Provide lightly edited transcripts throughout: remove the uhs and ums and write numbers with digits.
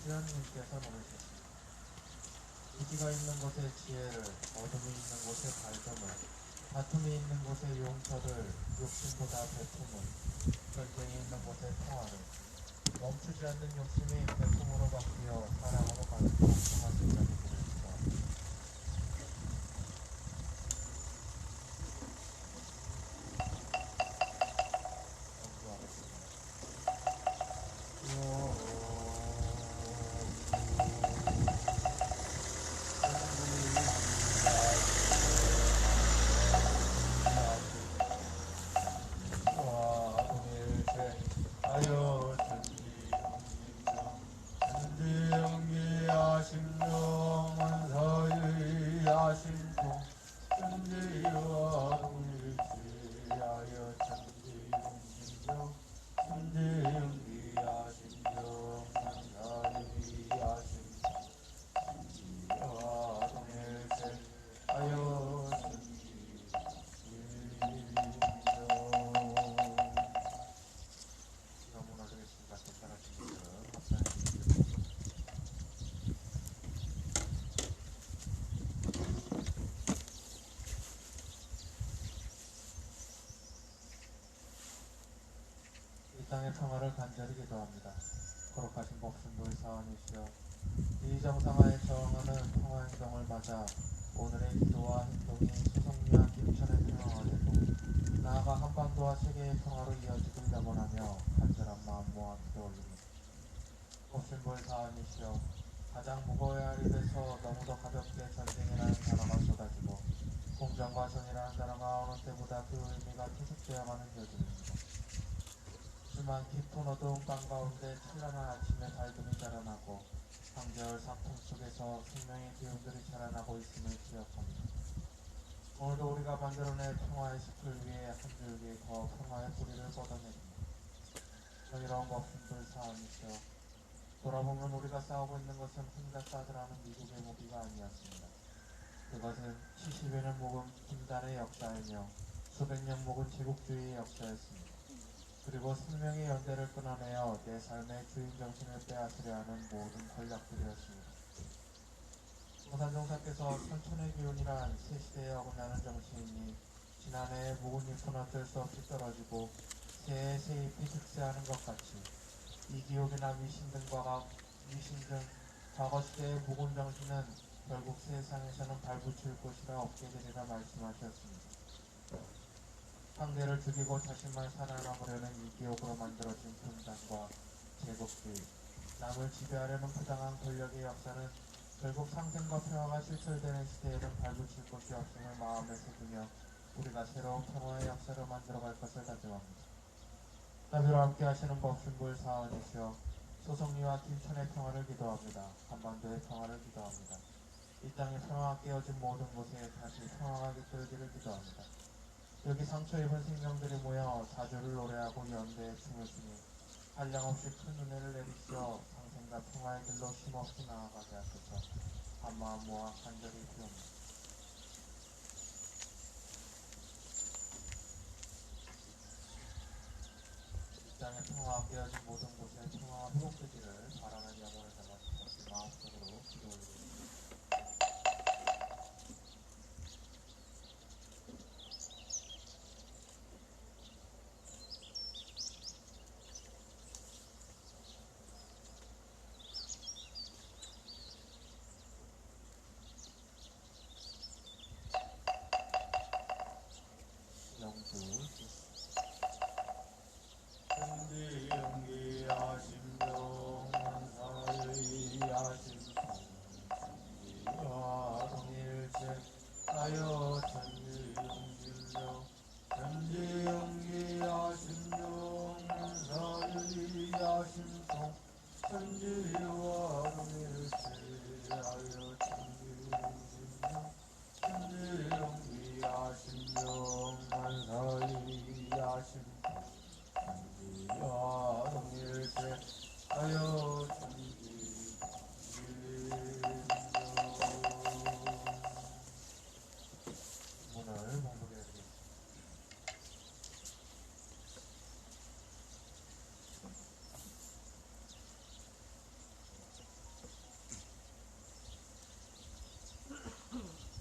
박수현님께서 보내주셨습니다. 위기가 있는 곳에 지혜를, 어둠이 있는 곳에 발견을, 다툼이 있는 곳에 용서를, 욕심보다 배품을, 전쟁이 있는 곳에 평화를, 멈추지 않는 욕심이 배품으로 바뀌어 사랑으로 가득 풍성하신다고 부르시다. 땅의 평화를 간절히 기도합니다. 거룩하신 목숨부의 사원이시여, 이 정상화에 저항하는 평화행동을 맞아 오늘의 기도와 행동이 수성리와 김천의 평화가 되고 나아가 한반도와 세계의 평화로 이어지길 염원하며 간절한 마음 모아 기도올립니다. 목숨부의 사원이시여, 가장 무거워야 할 입에서 너무도 가볍게 전쟁이라는 단어가 쏟아지고 공정과 정의라는 단어가 어느 때보다 그 의미가 퇴색되어가는 요즘입니다. 하지만 깊은 어두운 밤 가운데 찬란한 아침에 밝음이 자라나고 한겨울 사풍 속에서 생명의 기운들이 자라나고 있음을 기억합니다. 오늘도 우리가 만들어낸 평화의 숲을 위해 한 줄기 더 평화의 뿌리를 뻗어냅니다. 정의로운 목숨들 사원이시여, 돌아보면 우리가 싸우고 있는 것은 혼자 싸우라는 미국의 무기가 아니었습니다. 그것은 70여 년 묵은 분단의 역사이며 수백 년 묵은 제국주의의 역사였습니다. 그리고 생명의 연대를 끊어내어 내 삶의 주인 정신을 빼앗으려 하는 모든 권력들이었습니다. 공산정사께서 선천의 기운이란 새 시대에 어긋나는 정신이니 지난해에 묵은 잎은 어쩔 수 없이 떨어지고 새해 새 잎이 득세하는 것 같이 이 기옥이나 위신 등 과거 시대의 묵은 정신은 결국 세상에서는 발붙일 곳이라 없게 되리라 말씀하셨습니다. 상대를 죽이고 자신만 살아남으려는 이 기옥으로 만들어진 분단과 제국주의, 남을 지배하려는 부당한 권력의 역사는 결국 상생과 평화가 실철되는 시대에는 발붙일 곳이 없음을 마음에 새기며 우리가 새로운 평화의 역사를 만들어갈 것을 다짐합니다. 나비로 함께 하시는 법신부의 사원이시여 소송리와 김천의 평화를 기도합니다. 한반도의 평화를 기도합니다. 이 땅의 평화가 깨어진 모든 곳에 다시 평화가 깃들기를 기도합니다. 여기 상처 입은 생명들이 모여 자주를 노래하고 연대에 춤을 추니 한량없이 큰 은혜를 내리시어 상생과 평화의 길로 쉼없이 나아가게 하소서. 한마음 모아 간절히 기도합니다. 이 땅의 평화가 깨어진 모든 곳에 평화가 회복되기를 바라는 영혼을 담아주셔서 마음속으로 기도 올리겠습니다.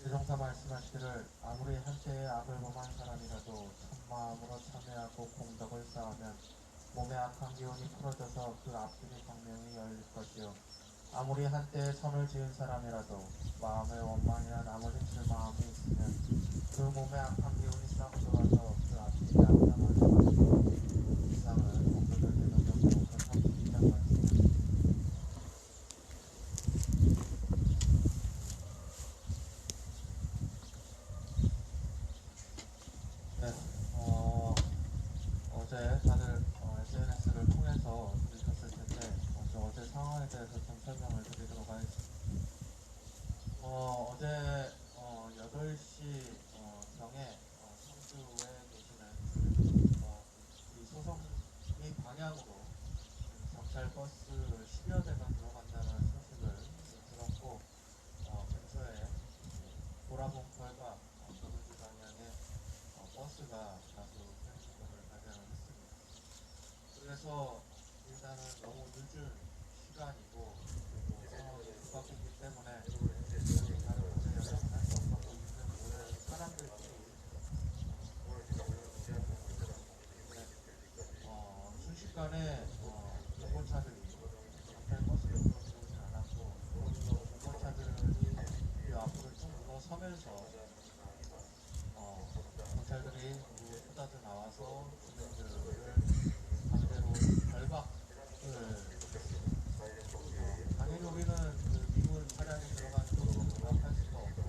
대종사 말씀하시기를 아무리 한때의 악을 범한 사람이라도 참마음으로 참회하고 공덕을 쌓으면 몸의 악한 기운이 풀어져서 그 앞길이 광명히 열릴 것이요 아무리 한때에 선을 지은 사람이라도 마음에 원망이나 남을 해칠 마음이 있으면 그 몸에 악한 기운이 싹 들어와서 그 앞길이 암담할 것이요 이상은 목표들 대전경 배우서 32장 말씀입니다. 네, 어제 다들 SNS를 통해서 들으셨을 텐데 어제 상황에 대해서 좀 설명을 드리도록 하겠습니다. 어제 8시 경에 성주에 계시는 이 소송리 방향으로 경찰 버스 10여 대가 들어간다는 소식을 들었고 근처에 보라봉펄과 더블주 방향에 버스가 다수 편집점을 발생을 했습니다. 그래서 일단은 너무 늦은 시간이고 그리고 상황이 급박했기 때문에 사실 다른 곳에 연락을 할 수 없었고 있는 모든 사람들끼리 순식간에 경찰차들이 경찰 버스를 들어오진 않았고 경찰차들이 그 앞으로 쭉 물러서면서 경찰들이 쏟아져 나와서 주민들을 상대로 결박을 당연히 우리는 그 미군 차량에 들어간 것을 부합할 수가 없고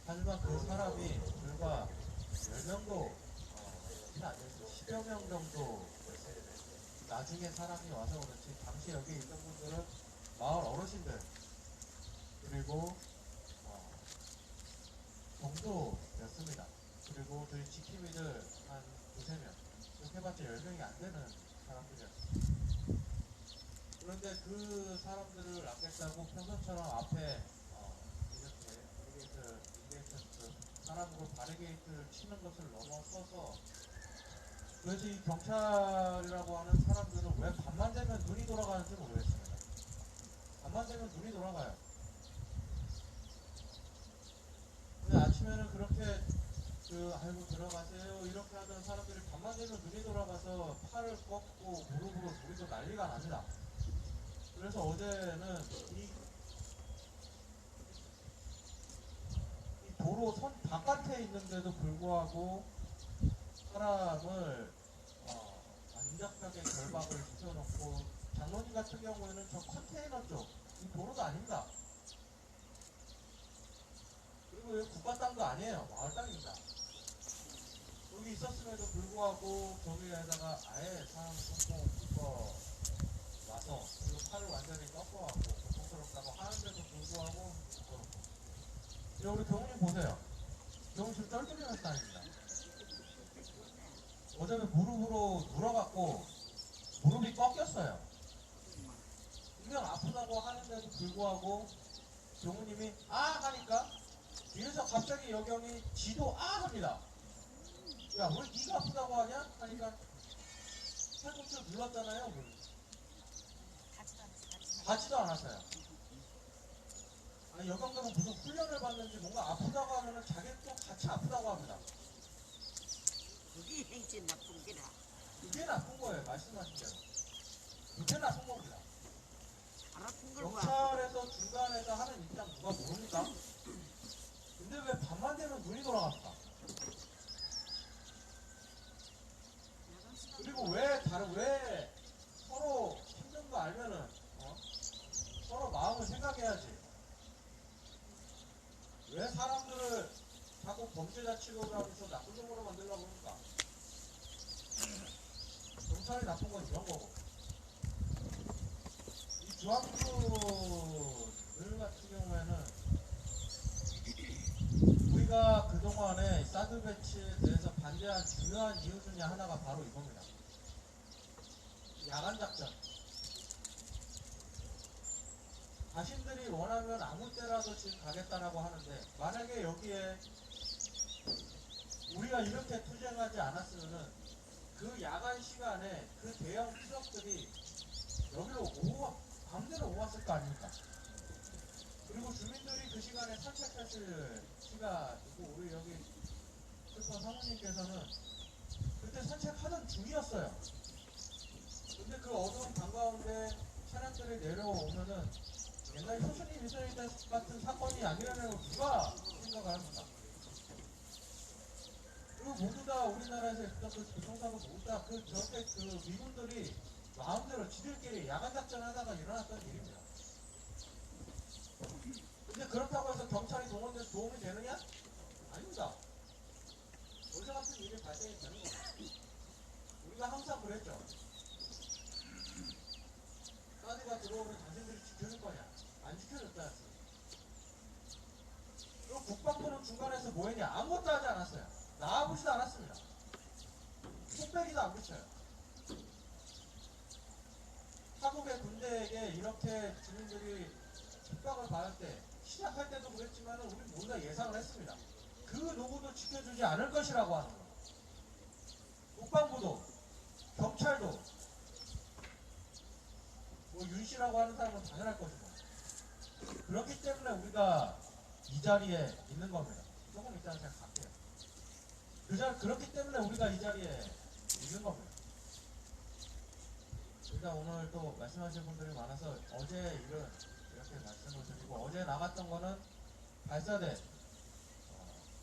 하지만 그 사람이 불과 10명도 되지 않아서 10여 명 정도 됐습니다. 나중에 사람이 와서 그렇지 당시 여기 있던 분들은 마을 어르신들 그리고 정도였습니다. 그리고 저희 지킴이들 한 두세 명 이렇게 해봤자 10명이 안 되는 사람들이었습니다. 그런데 그 사람들을 낚겠다고 평소처럼 앞에 이렇게 바리게이트 그 사람으로 바리게이트를 치는 것을 넘어서서 그래서 이 경찰이라고 하는 사람들은 왜 밤만 되면 눈이 돌아가는지 모르겠습니다. 밤만 되면 눈이 돌아가요. 아침에는 그렇게 아이고 들어가세요 이렇게 하던 사람들이 밤만 되면 눈이 돌아가서 팔을 꺾고 무릎으로 무리고 난리가 납니다. 그래서 어제는 이 도로 선 바깥에 있는데도 불구하고 사람을 안잡하게 결박을 시켜놓고, 장로님 같은 경우에는 저 컨테이너 쪽, 이 도로도 아닙니다. 그리고 여기 국가 땅도 아니에요. 마을 땅입니다. 여기 있었음에도 불구하고 저기에다가 아예 사람 꽁꽁 묶어 와서 그리고 팔을 완전히 꺾어갖고 고통스럽다고 하는데도 불구하고 우리 경훈님 보세요. 경훈 지금 쩔뚝이면서 다닙니다. 어제는 무릎으로 눌어갖고 무릎이 꺾였어요. 분명 아프다고 하는데도 불구하고 경훈님이 아 하니까 뒤에서 갑자기 여경이 지도 아 합니다. 야, 왜 네가 아프다고 하냐? 하니까 팔꿈치를 눌렀잖아요. 가지도 않았어요. 아니, 여경들은 무슨 훈련을 받는지 뭔가 아프다고 하면은 자기도 같이 아프다고 합니다. 그게 행진 나쁜 게라. 그게 나쁜 거예요. 말씀하신 대로. 그게 나쁜 겁니다. 안 아픈 걸 봐. 경찰에서 중간에서 하는 입장 누가 모릅니까? 근데 왜 밤만 되면 눈이 돌아갔을까? 그리고 왜 서로 힘든 거 알면은 서로 마음을 생각해야지. 왜 사람들을 자꾸 범죄자 취급을 하면서 나쁜 놈으로 만들려고 그러니까? 경찰이 나쁜 건 이런 거고. 이 주황수들 같은 경우에는 우리가 그동안에 사드 배치에 대해서 반대한 중요한 이유 중에 하나가 바로 이겁니다. 야간 작전. 자신들이 원하면 아무 때라도 지금 가겠다라고 하는데, 만약에 여기에 우리가 이렇게 투쟁하지 않았으면은 그 야간 시간에 그 대형 트럭들이 여기로 밤대로 오왔을 거 아닙니까? 그리고 주민들이 그 시간에 산책했을 시간이고, 우리 여기 슈퍼 사모님께서는 그때 산책하던 중이었어요. 근데 그 어두운 밤 가운데 차량들이 내려오면은 옛날 효순이 미선이 같은 사건이 아니라면 누가 생각을 합니까? 그리고 모두 다 우리나라에서 있던 그 교통사고 모두 다 저때 미군들이 마음대로 지들끼리 야간 작전 하다가 일어났던 일입니다. 근데 그렇다고 해서 경찰이 동원돼서 도움이 되느냐? 아닙니다. 어제 같은 일이 발생이 되는 겁니다. 우리가 항상 그랬죠. 사드가 들어오면 당신들이 지켜줄 거냐? 안 지켜줬다 했어요. 그리고 국방부는 중간에서 뭐 했냐? 아무것도 하지 않았어요. 나와보지도 않았습니다. 손빼기도 안 붙여요. 타국의 군대에게 이렇게 주민들이 핍박을 받을 때, 시작할 때도 그랬지만 우리 모두 다 예상을 했습니다. 그 누구도 지켜주지 않을 것이라고 하는 거예요. 국방부도, 경찰도, 뭐 윤씨라고 하는 사람은 당연할 것이고. 그렇기 때문에 우리가 이 자리에 있는 겁니다. 조금 이따가 제가 갈게요. 그렇기 때문에 우리가 이 자리에 있는 겁니다. 일단 오늘 또 말씀하실 분들이 많아서 어제 일은 이렇게 말씀을 드리고, 어제 나갔던 거는 발사대,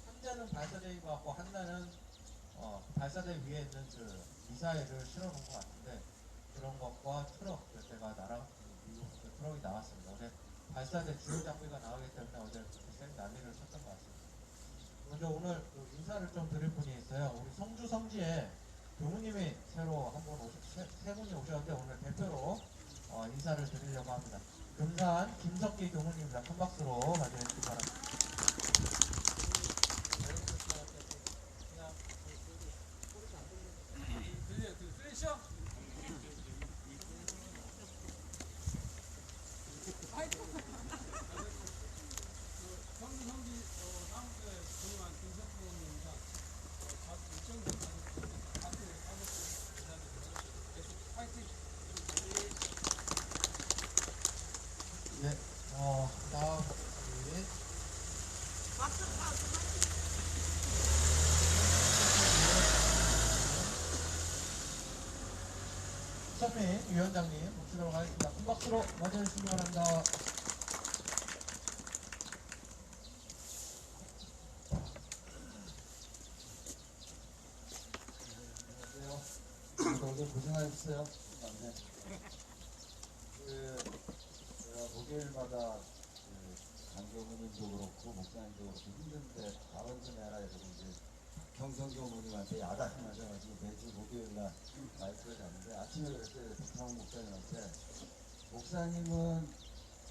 한 대는 발사대인 것 같고 한 대는 발사대 위에 있는 그 미사일을 실어놓은 것 같은데, 그런 것과 트럭 몇 대가 미국 그 트럭이 나왔습니다. 어제 발사대 주요 장비가 나오기 때문에 어제 센 난리를 쳤던 것 같습니다. 먼저 오늘 인사를 좀 드릴 분이 있어요. 우리 성주 성지에 교무님이 새로 세 분이 오셨는데 오늘 대표로 인사를 드리려고 합니다. 금산 김석기 교무님입니다. 큰 박수로 맞이해주시기 바랍니다. 들리시죠? 성주 성지 사무소에 근무한 김석구입니다. 일정 파이팅. 네, 다음 우리 박수 박수. 박선민 위원장님 모시도록 하겠습니다. 큰 박수로 맞이해주시기 바랍니다. 안녕하세요. 오늘 고생하셨어요. 네. 제가 목요일마다 강교무님도 그렇고 목사님도 그렇고 힘든데 발언 좀 해라 이러고 이제 경성 교무님한테 야단하셔가지고 매주 목요일날 마이크를 잡는데 아침에 그랬어요. 박상훈 목사님한테 목사님은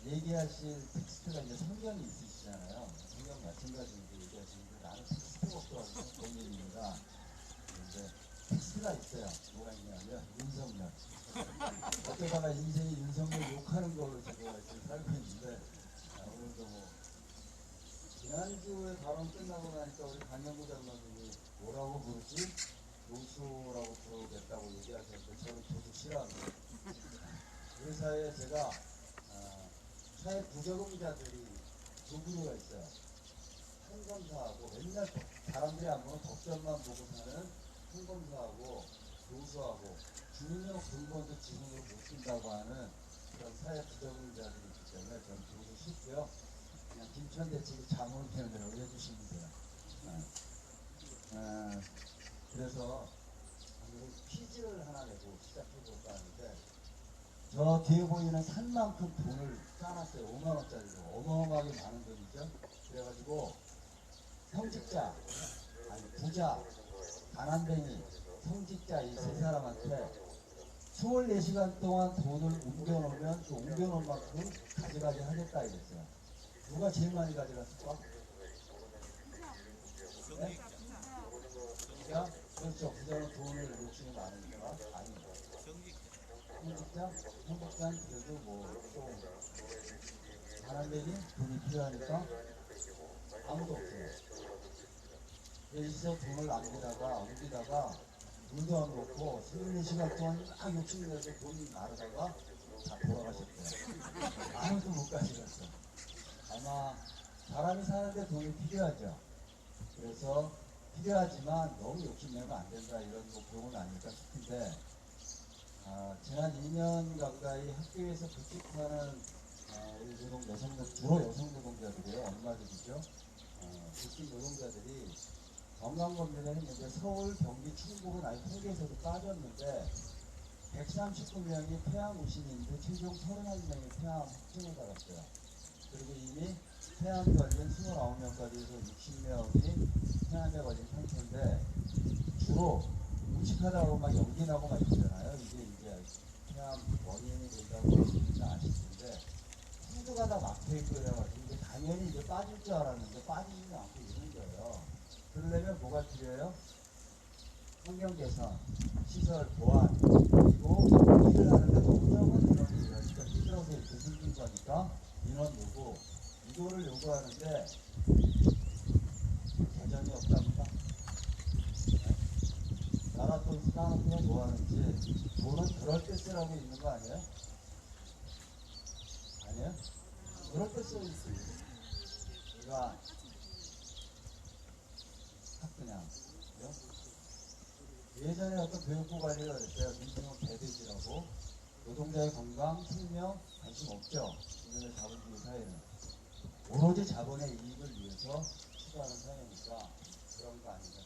얘기하실 텍스트가 이제 성경이 있으시잖아요. 성경 마찬가지인데 얘기하시는데 나는 텍스트가 없더라고요. 공민입니다. 근데 텍스트가 있어요. 뭐가 있냐면 윤석열. 어쩌다가 인생이 윤석열 욕하는 걸로 제가 지금 살고 있는데 오늘도 뭐 지난주에 발언 끝나고 나니까 우리 강영구 장로님이 뭐라고 부르지? 교수라고 부르겠다고 얘기하셨는데 저는 교수 싫어합니다. 회사에 제가 사회 부적응자들이 두 부류가 있어요. 판검사하고 맨날 사람들이 안 보는 덕점만 보고 사는 판검사하고 교수하고 주민력 근본도 지능으로 못 쓴다고 하는 그런 사회 부적응자들이 있기 때문에 저는 교수 싫고요. 그냥 김천대책이 자문을 되는 대로 해주시면 돼요. 그래서 오늘 퀴즈를 하나 내고 시작해볼까 하는데 저 뒤에 보이는 산만큼 돈을 짜놨어요. 5만원짜리로. 어마어마하게 많은 돈이죠. 그래가지고 성직자, 아니 부자, 가난뱅이, 성직자 이 세 사람한테 24시간 동안 돈을 옮겨놓으면 그 옮겨놓은 만큼 가져가게 하겠다 이랬어요. 누가 제일 많이 가져갔을까? 네? 부자? 그렇죠. 부자는 돈을 욕심이 많으니까. 아닙니다. 성직자? 성직자는 그래도 뭐좀 가난뱅이 돈이 필요하니까 아무도 없어요. 여기서 돈을 옮기다가 물도 안 놓고 24시간 동안 막 욕심내서 돈이 나르다가 다 돌아가셨대요. 아무도 못 가져갔어. 아마 사람이 사는데 돈이 필요하죠. 그래서 필요하지만 너무 욕심내면 안 된다 이런 목표는 아닐까 싶은데 지난 2년 가까이 학교에서 급식하는 우리 주로 여성 노동자들이에요. 엄마들이죠. 급식 노동자들이 건강검진을 했는데 서울, 경기, 충북은 아예 통계에서도 빠졌는데 139명이 폐암 의심인데 최종 31명이 폐암 확진을 받았어요. 그리고 이미 폐암 걸린 29명까지 해서 60명이 폐암에 걸린 상태인데 주로 음식하다 보면 막 연기 나고 막 있잖아요. 이게 이제 폐암 원인이 된다고 아실 텐데 푸드가 다 막혀있고 이래가지고 이제 당연히 이제 빠질 줄 알았는데 빠지지 않고 있는 거예요. 그러려면 뭐가 필요해요? 환경 개선, 시설 보완, 그리고 일을 하는데 너무 적은 인원이 이러니까 힘들어서 이렇게 생긴 거니까 인원 요구, 이거를 요구하는데 재정이 없답니다. 네? 나라 돈 쓰나놓고 뭐 하는지 돈은 그럴 때 쓰라고 있는 거 아니에요? 아니에요? 그럴 때 쓰고 있어요. 우리가 그냥 예전에 어떤 교육부 관리가 그랬어요. 민생은 배대지라고. 노동자의 건강, 생명 관심 없죠. 이전에 자본주의 사회는 오로지 자본의 이익을 위해서 추구하는 사회니까 그런 거 아닌가.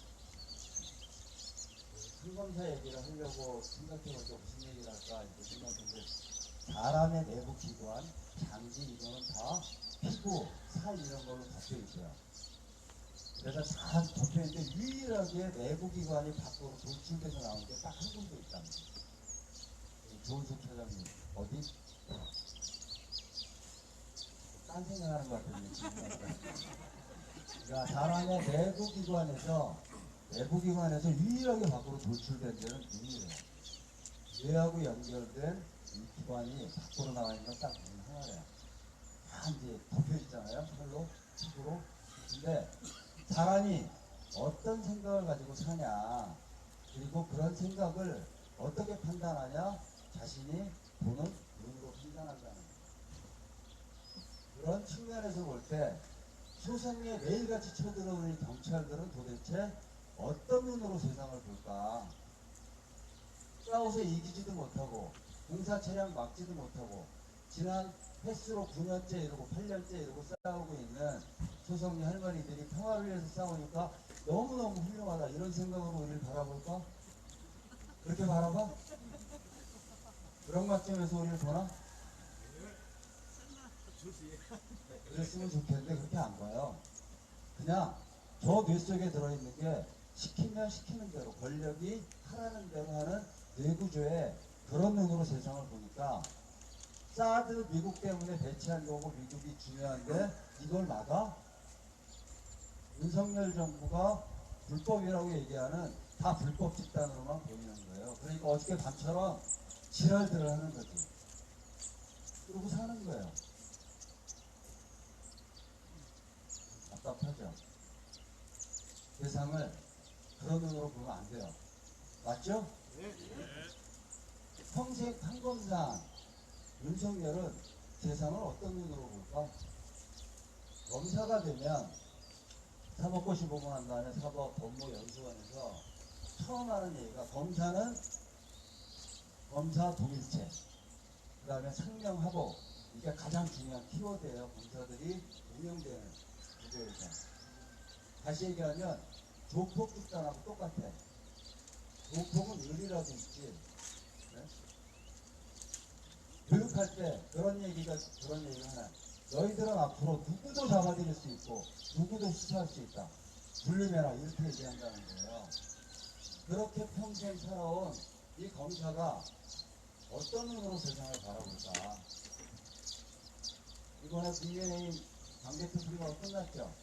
상검사 얘기를 하려고 생각해보니까 무슨 얘기를 할까 이제 생각했는데 사람의 내부 기관, 장기 이거는 다 피부, 살 이런 걸로 덮여 있어요. 그래서 다 덮여있는데 유일하게 내부기관이 밖으로 돌출돼서 나온 게 딱 한 군데 있답니다. 조은석 차장님 어디? 딴 생각하는 것 같아요. 그러니까 사람의 내부기관에서 유일하게 밖으로 돌출된 데는 눈이에요. 뇌하고 연결된 이 기관이 밖으로 나와 있는 건 딱 눈 하나래요. 다 이제 덮여있잖아요. 살로, 피부로. 근데 사람이 어떤 생각을 가지고 사냐, 그리고 그런 생각을 어떻게 판단하냐, 자신이 보는 눈으로 판단한다는 거예요. 그런 측면에서 볼 때 소상에 매일같이 쳐들어오는 경찰들은 도대체 어떤 눈으로 세상을 볼까? 싸워서 이기지도 못하고 공사 차량 막지도 못하고 지난 횟수로 9년째 이러고 8년째 이러고 싸우고 있는 소성리 할머니들이 평화를 위해서 싸우니까 너무너무 훌륭하다 이런 생각으로 우리를 바라볼까? 그렇게 바라봐? 그런 관점에서 우리를 보나? 그랬으면 좋겠는데 그렇게 안 봐요. 그냥 저 뇌 속에 들어있는 게 시키면 시키는 대로 권력이 하라는 대로 하는 뇌구조에 그런 눈으로 세상을 보니까 사드 미국 때문에 배치한 거고 미국이 중요한데 이걸 막아? 윤석열 정부가 불법이라고 얘기하는 다 불법 집단으로만 보이는 거예요. 그러니까 어저께 밤처럼 지랄들을 하는 거지. 그러고 사는 거예요. 답답하죠? 세상을 그런 눈으로 보면 안 돼요. 맞죠? 평생 판검상 윤석열은 세상을 어떤 눈으로 볼까? 검사가 되면 사법고시 보고 난 다음에 사법법무연수원에서 처음 하는 얘기가 검사는 검사 동일체, 그 다음에 상명하복, 이게 가장 중요한 키워드예요. 검사들이 운영되는 구조에서. 다시 얘기하면 조폭 집단하고 똑같아. 조폭은 의리라도 있지. 네? 교육할 때 그런 얘기를 하나. 너희들은 앞으로 누구도 잡아들일 수 있고 누구도 수사할 수 있다. 불림해라 이렇게 얘기한다는 거예요. 그렇게 평생 살아온 이 검사가 어떤 눈으로 세상을 바라볼까? 이번에 국민의힘 당대표 선거가 끝났죠.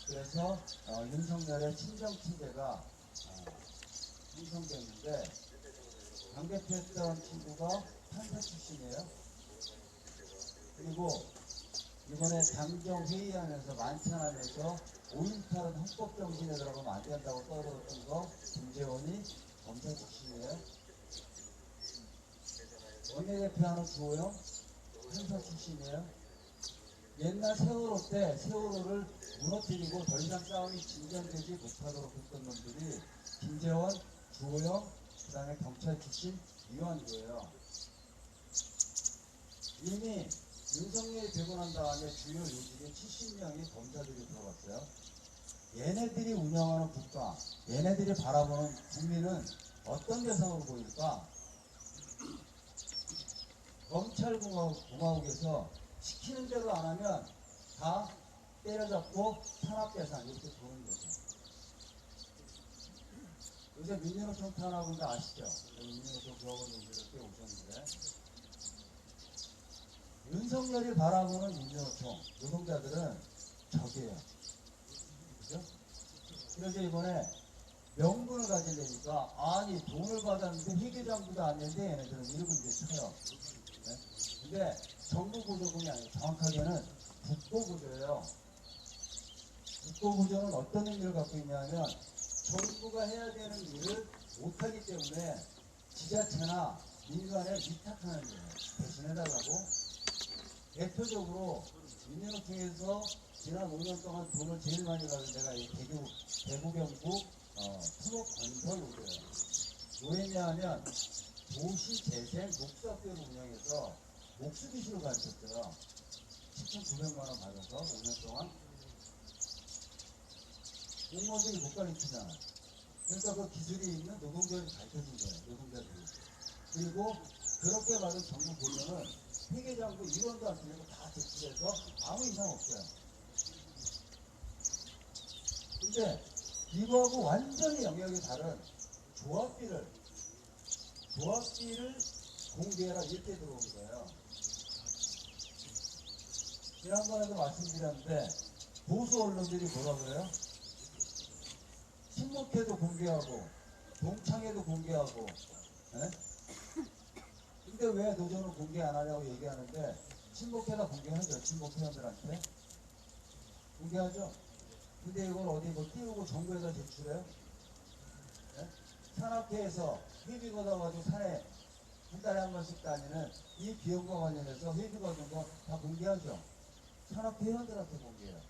그래서 윤석열의 친정친제가 형성됐는데 당대표했던 친구가 판사 출신이에요. 그리고 이번에 당정 회의하면서 만찬하면서 5.18은 헌법 정신에 들어가면 안 된다고 떠들었던 거 김재원이 검사 출신이에요. 원내대표하는 주호영 판사 출신이에요. 옛날 세월호 때 세월호를 무너뜨리고 더 이상 싸움이 진전되지 못하도록 했던 놈들이 김재원, 주호영, 그 다음에 경찰 출신 이완구예요. 이미 윤석열이 되고 난 다음에 주요 요직에 70명이 검사들이 들어갔어요. 얘네들이 운영하는 국가, 얘네들이 바라보는 국민은 어떤 대상으로 보일까? 검찰공화국에서 시키는 대로 안 하면 다 때려잡고 탄압대상 이렇게 보는 거죠. 요새 민주노총 탄압은 다 아시죠? 민주노총 조합원분들 꽤 오셨는데 윤석열이 바라보는 민주노총 노동자들은 적이에요. 그죠? 그래서 이번에 명분을 가지려니까 아니 돈을 받았는데 회계장부도 안 냈는데 얘네들은 이러고 이제 쳐요. 네? 근데 정부 구조군이 아니에요. 정확하게는 국고구조예요. 국고구조는 어떤 의미를 갖고 있냐면 정부가 해야 되는 일을 못하기 때문에 지자체나 민간에 위탁하는 거예요. 대신해달라고. 대표적으로 민주노총에서 지난 5년 동안 돈을 제일 많이 받은 데가 이 대구경북 토목건설로예요. 뭐했냐 하면 도시재생 녹사업대로 운영해서 목수기술을 가르쳤어요. 7,900만 원 받아서 5년 동안. 공무원들이 못 가르치잖아. 그러니까 그 기술이 있는 노동자들이 가르쳐준 거예요. 노동자들이. 그리고 그렇게 받은 정부 보면은 회계장부 1원도 안 틀리고 다 제출해서 아무 이상 없어요. 근데 이거하고 완전히 영역이 다른 조합비를 공개해라 이렇게 들어온 거예요. 지난번에도 말씀드렸는데 보수 언론들이 뭐라 그래요? 친목회도 공개하고 동창회도 공개하고 에? 근데 왜 노조는 공개 안 하냐고 얘기하는데 친목회가 공개하죠. 친목회원들한테 공개하죠. 근데 이걸 어디 뭐 띄우고 정부에다 제출해요? 네? 산업회에서 회비 걷어가지고 산에 한 달에 한 번씩 다니는 이 비용과 관련해서 회비 걷은 거 다 공개하죠. 산업회원들한테 공개해요.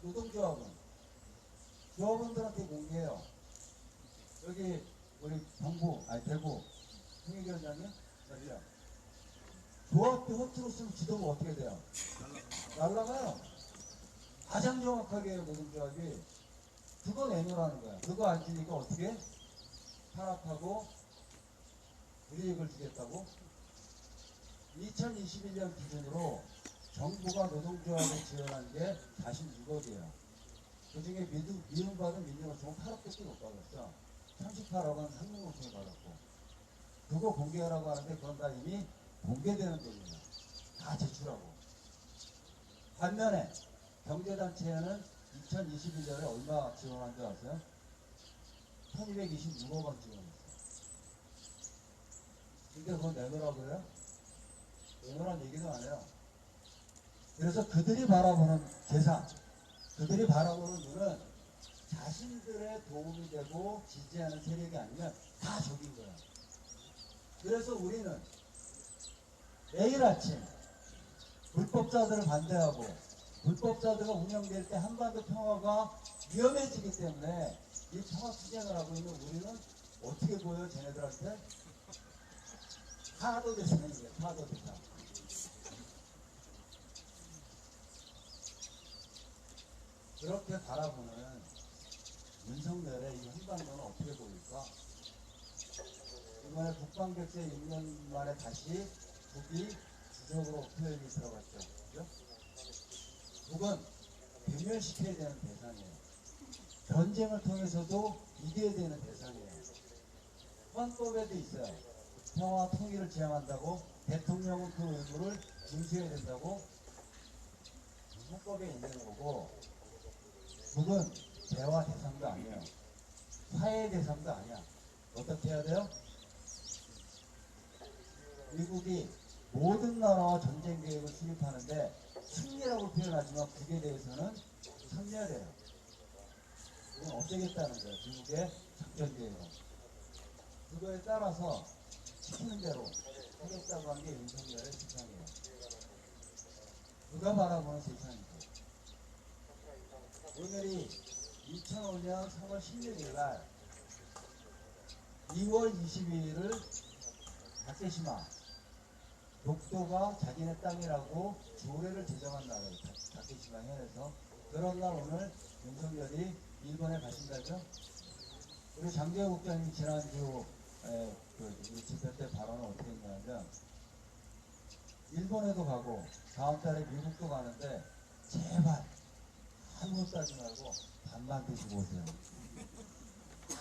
노동조합은 조합원들한테 공개해요. 여기 우리 대구 통일위원장님 맞죠? 도합대 호투로 쓰면 지도가 어떻게 돼요? 날라가요. 가장 정확하게 노동조합이 그거 내놓으라는 거야. 그거 안 주니까 어떻게? 탄압하고 불이익을 주겠다고? 2021년 기준으로 정부가 노동조합에 지원한 게 46억이에요. 그 중에 미움받은 민주노총은 8억밖에 못 받았어. 38억은 한국노총이 받았고. 그거 공개하라고 하는데 그건 다 이미 공개되는 돈이에요. 다 제출하고. 반면에 경제단체에는 2021년에 얼마 지원한 줄 아세요? 1226억 원 지원했어요. 근데 그거 내놓으라고 그래요? 내놓으란 얘기도 안 해요. 그래서 그들이 바라보는 계산, 그들이 바라보는 눈은 자신들의 도움이 되고 지지하는 세력이 아니면 다 적인 거야. 그래서 우리는 매일 아침 불법자들을 반대하고 불법자들과 운영될 때 한반도 평화가 위험해지기 때문에 이 평화 투쟁을 하고 있는 우리는 어떻게 보여 쟤네들한테? 파도 대상이에요. 파도 대상. 그렇게 바라보는 윤석열의 이 한반도는 어떻게 보일까? 이번에 북방백제 6년 만에 다시 북이 주적으로 표현이 들어갔죠. 그죠? 북은 괴멸시켜야 되는 대상이에요. 전쟁을 통해서도 이겨야 되는 대상이에요. 헌법에도 있어요. 평화 통일을 지향한다고 대통령은 그 의무를 준수해야 된다고 헌법에 있는 거고, 북은 대화 대상도 아니에요. 화해 대상도 아니야. 어떻게 해야 돼요? 미국이 모든 나라와 전쟁 계획을 수립하는데 승리라고 표현하지만 북에 대해서는 참여돼요. 이건 없애겠다는 거예요. 미국의 작전 계획은. 그거에 따라서 시키는 대로 하겠다고 한 게 윤석열의 세상이에요. 누가 바라보는 세상이고. 오늘이 2005년 3월 16일 날 2월 22일을 다케시마 독도가 자기네 땅이라고 조례를 제정한 날이에요. 다케시마 현에서. 그런 날 오늘 윤석열이 일본에 가신다죠? 우리 장재호 국장님이 지난주 우리 집회 때 발언은 어떻게 했냐면, 일본에도 가고 다음 달에 미국도 가는데 제발 아무것도 하지 말고 밥만 드시고 오세요.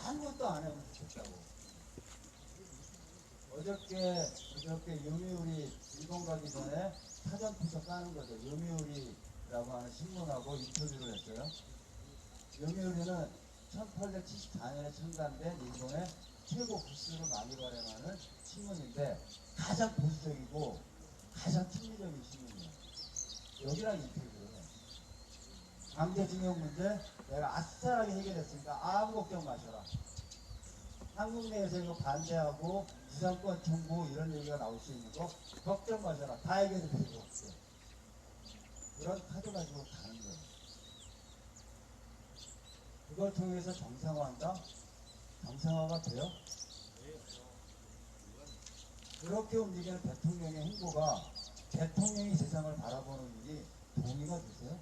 아무것도 안 하면 좋겠다고. 어저께 요미우리 일본 가기 전에 사전투서 까는 거죠. 요미우리라고 하는 신문하고 인터뷰를 했어요. 요미우리는 1874년에 창단된 일본의 최고 부스를 많이 발행하는 신문인데 가장 보수적이고 가장 친미적인 신문이에요. 여기랑 인터뷰를 해요. 강제징용 문제 내가 아싸하게 해결했으니까 아무 걱정 마셔라. 한국 내에서 이거 반대하고 부산권 청구 이런 얘기가 나올 수 있는 거 걱정 마셔라. 다 해결해 드리고 없어. 그런 카드 가지고 가는 거예요. 그걸 통해서 정상화한다? 정상화가 돼요? 그렇게 움직이는 대통령의 행보가 대통령이 세상을 바라보는 일이 동의가 되세요?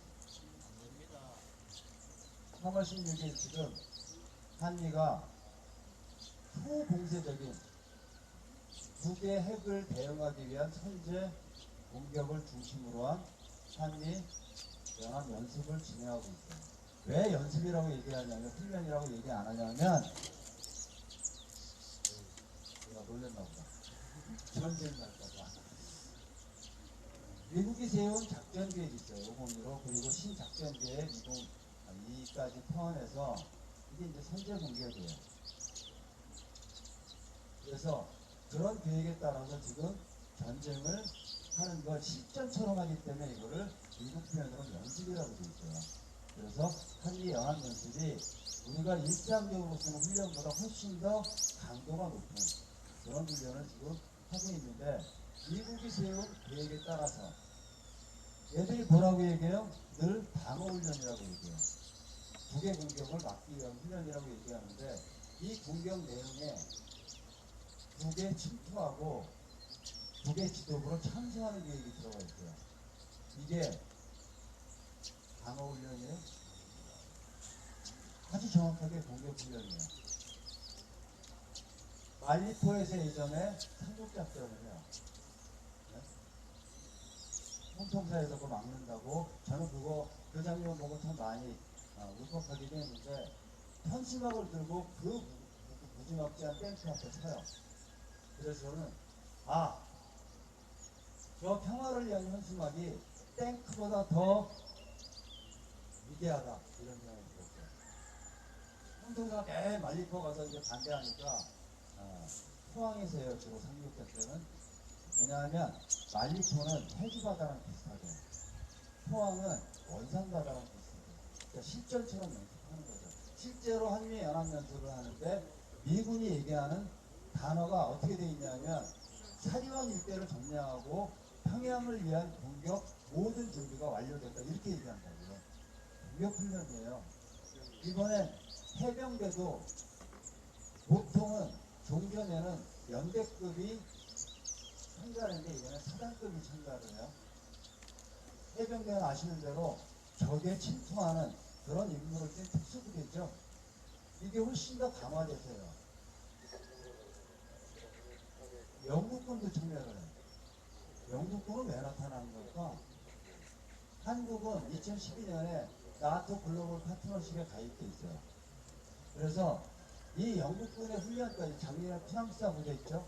3월 16일 지금 한미가 초공세적인 북의 핵을 대응하기 위한 선제 공격을 중심으로 한 한미 연합 연습을 진행하고 있어요. 왜 연습이라고 얘기하냐면, 훈련이라고 얘기 안 하냐면, 내가 놀랬나 보다. 전쟁 날까봐. 미국이 세운 작전 계획이 있어요. 501호. 그리고 신작전 계획 2까지 포함해서 이게 이제 선제 공격이에요. 그래서 그런 계획에 따라서 지금 전쟁을 하는 걸 실전처럼 하기 때문에 이거를 미국 표현으로 연습이라고 되어 있어요. 그래서 한미 연합 연습이 우리가 일상적으로 쓰는 훈련보다 훨씬 더 강도가 높은 그런 훈련을 지금 하고 있는데, 미국이 세운 계획에 따라서 얘들이 뭐라고 얘기해요? 늘 방어훈련이라고 얘기해요. 북의 공격을 막기 위한 훈련이라고 얘기하는데, 이 공격 내용에 북에 침투하고 북의 지도부로 참수하는 계획이 들어가 있어요. 이게 방어훈련이에요? 아주 정확하게 공격훈련이에요. 말리포에서 예전에 상륙작전을 해요. 네? 홍통사에서 그거 막는다고 저는 그 장면 보고 참 많이 울컥하기도 했는데 현수막을 들고 그 무지막지한 탱크 앞에 서요. 그래서 저는 저 평화를 위한 현수막이 탱크보다 더 위대하다 이런 생각이 들었어요. 홍통사가 매 말리포 가서 이제 반대하니까 포항에서 해요. 주로 상륙할 때는. 왜냐하면 말리포는 해주바다랑 비슷하게, 포항은 원산바다랑 비슷하게. 그러니까 실전처럼 연습하는 거죠. 실제로 한미 연합연습을 하는데 미군이 얘기하는 단어가 어떻게 되어 있냐면 사리왕 일대를 점령하고 평양을 위한 공격 모든 준비가 완료됐다 이렇게 얘기한다고요. 공격 훈련이에요. 이번에 해병대도 보통은 종전에는 연대급이 참가하는데 이번에 사단급이 참가를 해요. 해병대는 아시는 대로 적에 침투하는 그런 임무를 띈 특수부대죠. 이게 훨씬 더 강화돼서요. 영국군도 참여를 해요. 영국군은 왜 나타나는 걸까? 한국은 2012년에 나토 글로벌 파트너십에 가입돼 있어요. 그래서 이 영국군의 훈련까지 작년에 프랑스와 부대 있죠.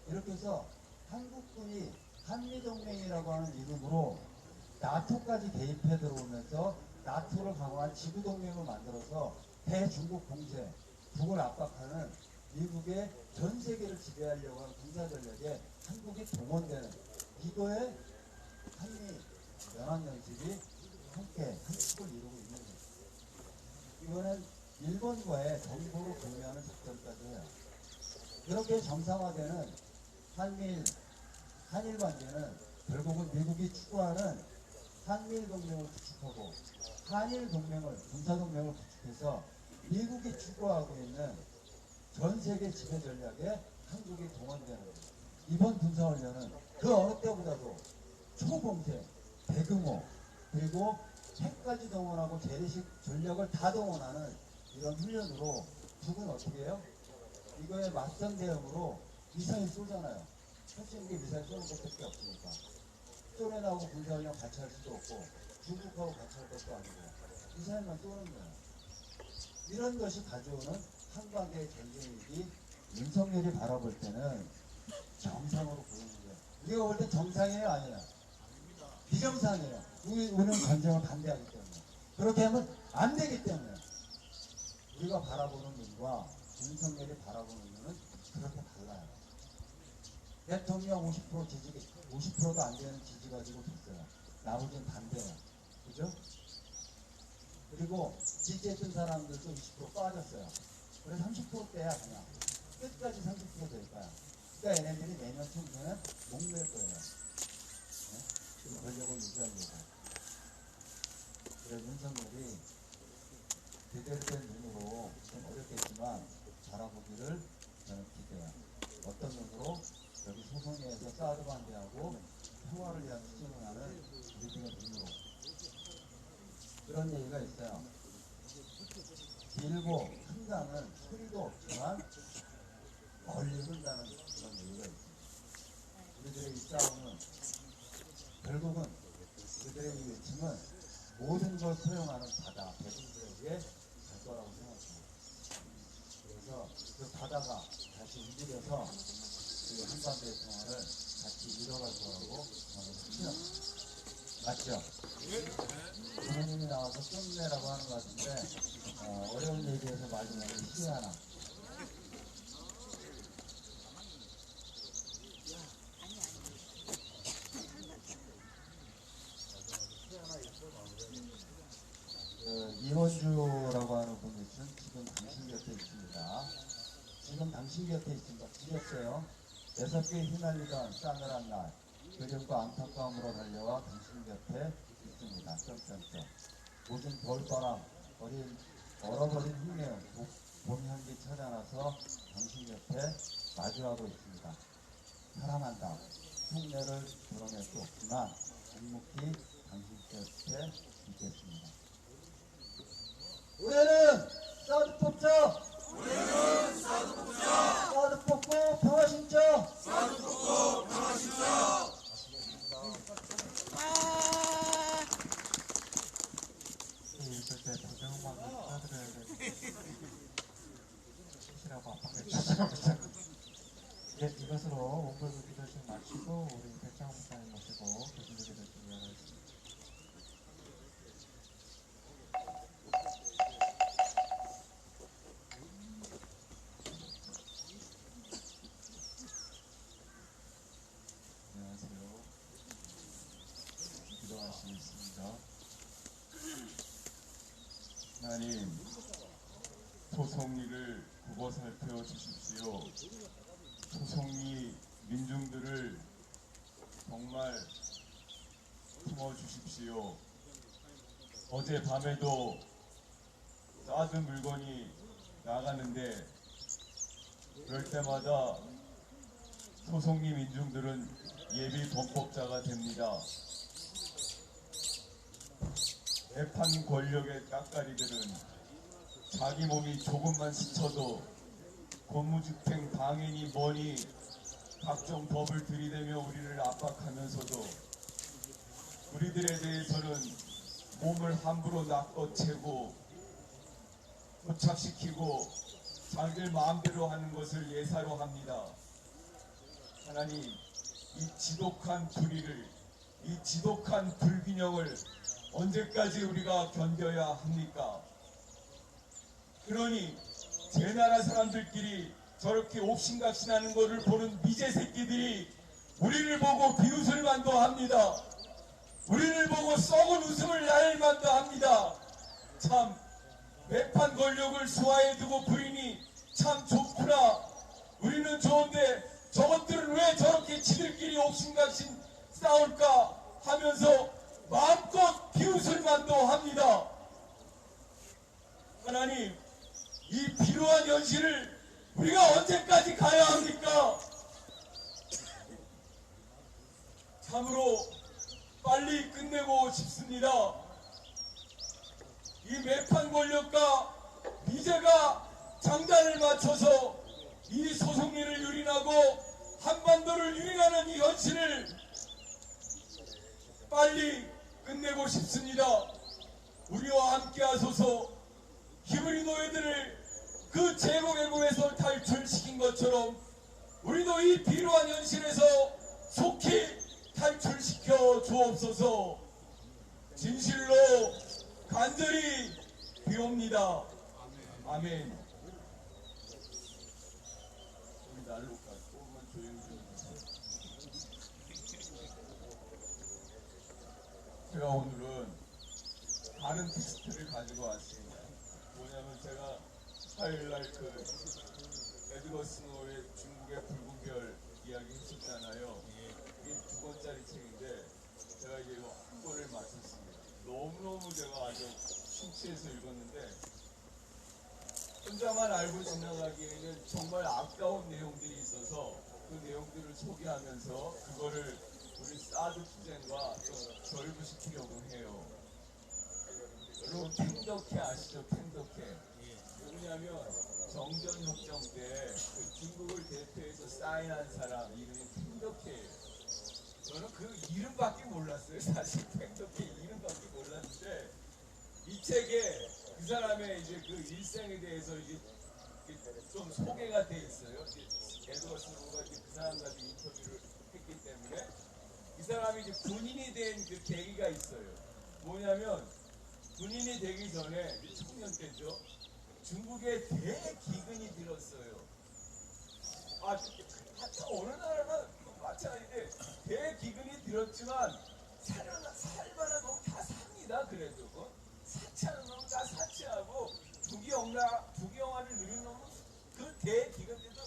이렇게 해서 한국군이 한미동맹이라고 하는 이름으로 나토까지 개입해 들어오면서 나토를 강화한 지구동맹을 만들어서 대중국 공세, 북을 압박하는 미국의 전 세계를 지배하려고 하는 군사전략에 한국이 동원되는 이거에 한미 연합연습이 함께 한 축을 이루고 있는 거죠. 이번엔 일본과의 정보를 공유하는 작전까지 해요. 이렇게 정상화되는 한일 관계는 결국은 미국이 추구하는 한미일 동맹을 구축하고 한일 동맹을, 군사동맹을 구축해서 미국이 추구하고 있는 전 세계 지배 전략에 한국이 동원되는 거예요. 이번 군사훈련은 그 어느 때보다도 초공세, 대규모, 그리고 핵까지 동원하고 재래식 전력을 다 동원하는 이런 훈련으로 북은 어떻게 해요? 이거에 맞선 대응으로 미사일 쏘잖아요. 할 수 있는 게 미사일 쏘는 것밖에 없으니까. 소련하고 군사훈련 같이 할 수도 없고 중국하고 같이 할 것도 아니고 미사일만 쏘는 거예요. 이런 것이 가져오는 한반도의 전쟁이기 윤석열이 바라볼 때는 정상으로 보이는 거예요. 우리가 볼 때 정상이에요? 아니에요? 비정상이에요. 우리는 전쟁을 반대하기 때문에. 그렇게 하면 안 되기 때문에. 우리가 바라보는 눈과 윤석열이 바라보는 눈은 그렇게 달라요. 대통령 50% 지지, 50%도 안 되는 지지 가지고 됐어요. 나머지는 반대예요. 그죠? 그리고 지지했던 사람들도 20% 빠졌어요. 그래서 30%대야 그냥. 끝까지 30%될 거야. 그러니까 얘네들이 내년 총선에 목맬 거예요. 네? 그 권력을 유지하려고. 그래서 윤석열이 제대로 된 눈으로 좀 어렵겠지만 바라보기를 저는 기대해요. 어떤 눈으로? 여기 소송에서 사드 반대하고 평화를 위한 투쟁을 하는 우리들의 눈으로. 그런 얘기가 있어요. 길고 큰 강은 소리도 없지만 멀리 흐른다는 그런 얘기가 있습니다. 우리들의 이 싸움은 결국은 우리들의 이 외침은 모든 걸 소용하는 바다, 대중들에게 갈 거라고 생각합니다. 그래서 그 바다가 다시 움직여서 그 한반도의 평화를 같이 이뤄갈 거라고 저는 확신합니다. 맞죠? 부모님이 나와서 끝내라고 하는 것 같은데 어려운 얘기에서 마지막에 시 하나. 이원주라고 하는 분이 지금 당신 곁에 있습니다. 지금 당신 곁에 있습니다. 지렸어요. 6개에 휘날리던 싸늘한 날, 그리움과 안타까움으로 달려와 당신 곁에 있습니다. 점점점. 모든 겨울바람, 얼어버린 흙내음, 봄 향기 찾아나서 당신 곁에 마주하고 있습니다. 사랑한다. 흉내를 드러낼 수 없지만 묵묵히 당신 곁에 있겠습니다. 올해는 사드 뽑자! 올해는 사드 뽑자! 사드 뽑고 평화 신자! 사드 뽑고 평화 신자! 있을 때 도경만 사드려야 돼. 시라고 아빠가 찾아오자. 네, 이것으로 원불교 기도식 마치고 우리 백창 목사님 모시고 교수님들을 준비하겠습니다. 안녕하세요. 기도하시겠습니다. 하나님, 소송리를 보고 살펴주십시오. 소송리 민중들을 정말 품어주십시오. 어젯밤에도 사드 물건이 나가는데 그럴 때마다 소송리 민중들은 예비 범법자가 됩니다. 재판 권력의 깍가리들은 자기 몸이 조금만 스쳐도 권무집행 방해니 뭐니 각종 법을 들이대며 우리를 압박하면서도 우리들에 대해서는 몸을 함부로 낚아채고 고착시키고 자기들 마음대로 하는 것을 예사로 합니다. 하나님, 이 지독한 불의를, 이 지독한 불균형을 언제까지 우리가 견뎌야 합니까? 그러니 제 나라 사람들끼리 저렇게 옥신각신하는 것을 보는 미제 새끼들이 우리를 보고 비웃을 만도 합니다. 우리를 보고 썩은 웃음을 날 만도 합니다. 참 매판 권력을 수하에 두고 부리니 참 좋구나. 우리는 좋은데 저것들은 왜 저렇게 지들끼리 옥신각신 싸울까 하면서 마음껏 비웃을 만도 합니다. 하나님, 이 비루한 현실을 우리가 언제까지 가야 합니까? 참으로 빨리 끝내고 싶습니다. 이 매판 권력과 미제가 장단을 맞춰서 이 소송리를 유린하고 한반도를 유린하는 이 현실을 빨리 끝내고 싶습니다. 우리와 함께 하소서. 히브리 노예들을 그 제국의 탈출시킨 것처럼 우리도 이 비루한 현실에서 속히 탈출시켜 주옵소서. 진실로 간절히 비옵니다. 아멘. 우리 난로가 조금만 조용히 좀 해주세요. 제가 오늘은 다른 텍스트를 가지고 왔습니다. 뭐냐면 제가 화요일날 그 에드거 스노우의 중국의 붉은 별 이야기 했었잖아요. 이게 2권짜리 책인데 제가 이제 이거 한 권을 마쳤습니다. 너무너무 제가 아주 심취해서 읽었는데 혼자만 알고 지나가기에는 정말 아까운 내용들이 있어서 그 내용들을 소개하면서 그거를 우리 사드 투쟁과 좀 결부시키려고 해요. 여러분 팽덕회 아시죠? 팽덕회. 누구냐면 정전협정 때 그 중국을 대표해서 사인한 사람 이름이 팽덕회예요. 저는 그 이름밖에 몰랐어요. 사실 팽덕회 이름밖에 몰랐는데 이 책에 그 사람의 이제 그 일생에 대해서 이제 좀 소개가 돼 있어요. 에드워 스노우가 이제 그 사람과 인터뷰를 했기 때문에 이 사람이 이제 군인이 된 그 계기가 있어요. 뭐냐면 군인이 되기 전에 청년 때죠. 중국에 대기근이 들었어요. 하여튼 어느 나라나 마찬가지인데 대기근이 들었지만 살만한 놈 다 삽니다. 그래도 사치하는 놈 다 사치하고 부귀영화를 누리는 놈은 그 대기근 때도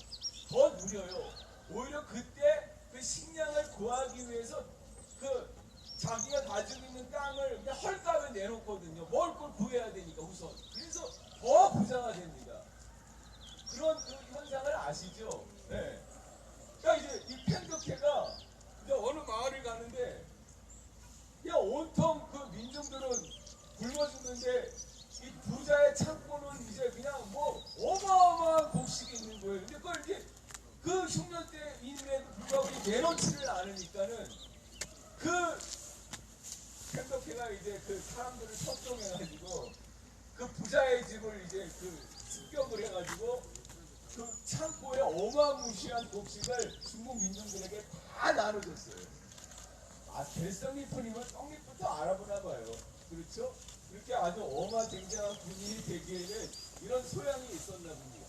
더 누려요. 오히려 그때 그 식량을 구하기 위해서 그 자기가 가지고 있는 땅을 그냥 헐값에 내놓거든요. 먹을 걸 구해야 되니까 우선. 그래서 더 부자가 됩니다. 그런 그 현상을 아시죠? 네. 그러니까 이제 이 팽덕회가 이제 부자의 창고는 이제 그냥 뭐 어마어마한 곡식이 있는 거예요. 근데 그걸 이렇게 그 흉년 때 인내 불구하고 내놓지를 않으니까는 그 펜더케가 이제 그 사람들을 선동해가지고 그 부자의 집을 이제 그 습격을 해가지고 그 창고에 어마무시한 곡식을 중국 민중들에게 다 나눠줬어요. 아, 될성리뿐이면 떡잎부터 알아보나 봐요. 그렇죠? 그렇게 아주 어마쟁장한 군인이 되기에는 이런 소양이 있었나 봅니다.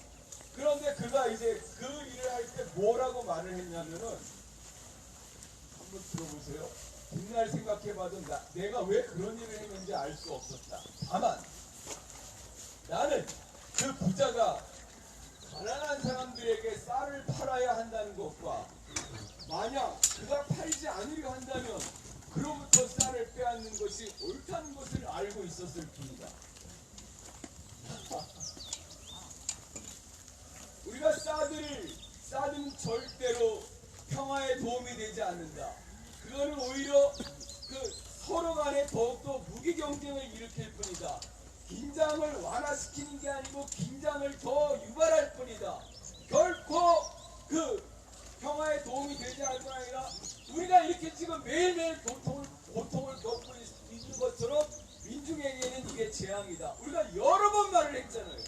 그런데 그가 이제 그 일을 할 때 뭐라고 말을 했냐면은 한번 들어보세요. 뒷날 생각해봐도 내가 왜 그런 일을 했는지 알 수 없었다. 다만 나는 그 부자가 가난한 사람들에게 쌀을 팔아야 한다는 것과 만약 그가 팔지 않으려 한다면 그로부터 쌀을 빼앗는 것이 옳다는 것을 알고 있었을 뿐이다. 우리가 쌀은 절대로 평화에 도움이 되지 않는다. 그거는 오히려 그 서로 간에 더욱더 무기 경쟁을 일으킬 뿐이다. 긴장을 완화시키는 게 아니고 긴장을 더 유발할 뿐이다. 결코 그 평화에 도움이 되지 않을 뿐 아니라 우리가 이렇게 지금 매일매일 고통을 겪고 있는 것처럼 민중에게는 이게 재앙이다. 우리가 여러 번 말을 했잖아요.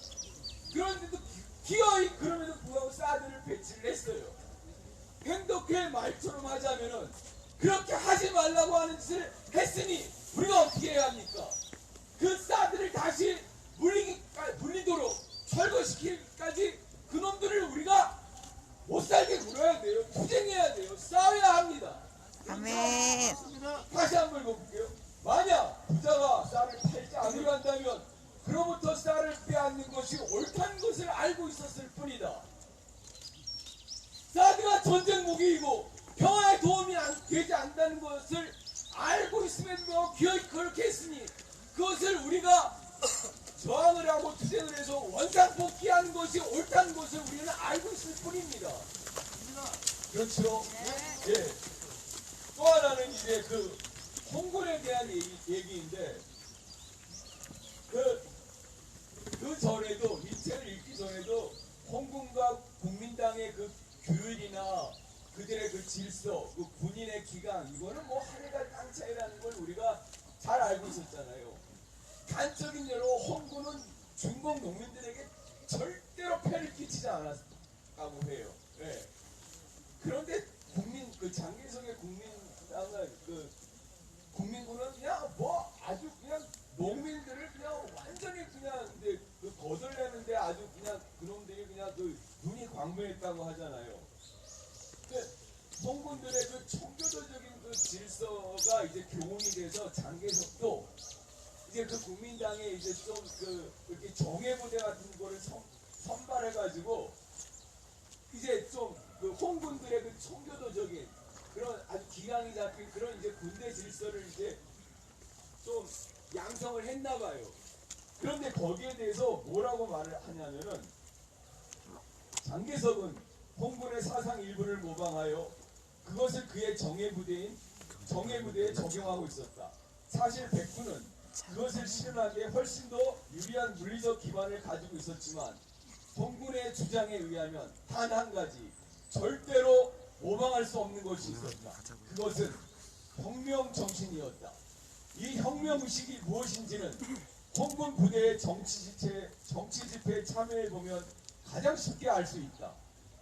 그런데도 기어이 그럼에도 불구하고 사드를 배치를 했어요. 펜더케의 말처럼 하자면은 그렇게 하지 말라고 하는 짓을 했으니 우리가 어떻게 해야 합니까? 그 사드를 다시 물리도록 철거시키기까지 그놈들을 우리가 못살게 굴어야 돼요. 투쟁해야 돼요. 싸워야 합니다. 아멘. 다시 한번 읽어볼게요. 만약 부자가 쌀을 팔지 않으려 한다면 그로부터 쌀을 빼앗는 것이 옳다는 것을 알고 있었을 뿐이다. 사드가 전쟁 무기이고 평화에 도움이 되지 않는다는 것을 알고 있음에도 불구하고 기어이 그렇게 했으니 그것을 우리가 저항을 하고 투쟁을 해서 원상복귀하는 것이 옳다는 것을 우리는 알고 있을 뿐입니다. 그렇죠? 예. 또 하나는 이제 그 홍군에 대한 얘기인데 그 전에도 이 책을 읽기 전에도 홍군과 국민당의 그 규율이나 그들의 그 질서, 그 군인의 기강 이거는 뭐 하늘과 땅 차이라는 걸 우리가 잘 알고 있었잖아요. 단적인 예로 홍군은 중국 농민들에게 절대로 폐를 끼치지 않았다고 해요. 네. 그런데 그 장개석의 국민당은 국민군은 그냥 뭐 아주 그냥 농민들을 그냥 완전히 그냥 그 거덜내는데 아주 그냥 그놈들이 그냥 그 눈이 광명했다고 하잖아요. 홍군들의 그 청교도적인 그 질서가 이제 교훈이 돼서 장개석도 이제 그 국민당에 이제 좀 이렇게 정예부대 같은 거를 선발해가지고 이제 좀 그 홍군들의 그 청교도적인 그런 아주 기강이 잡힌 그런 이제 군대 질서를 이제 좀 양성을 했나봐요. 그런데 거기에 대해서 뭐라고 말을 하냐면은 장개석은 홍군의 사상 일부를 모방하여 그것을 그의 정예부대에 적용하고 있었다. 사실 백군은 그것을 실현하기에 훨씬 더 유리한 물리적 기반을 가지고 있었지만 홍군의 주장에 의하면 단 한 가지 절대로 모방할 수 없는 것이 있었다. 그것은 혁명정신이었다. 이 혁명의식이 무엇인지는 홍군 부대의 정치 집회에 참여해보면 가장 쉽게 알 수 있다.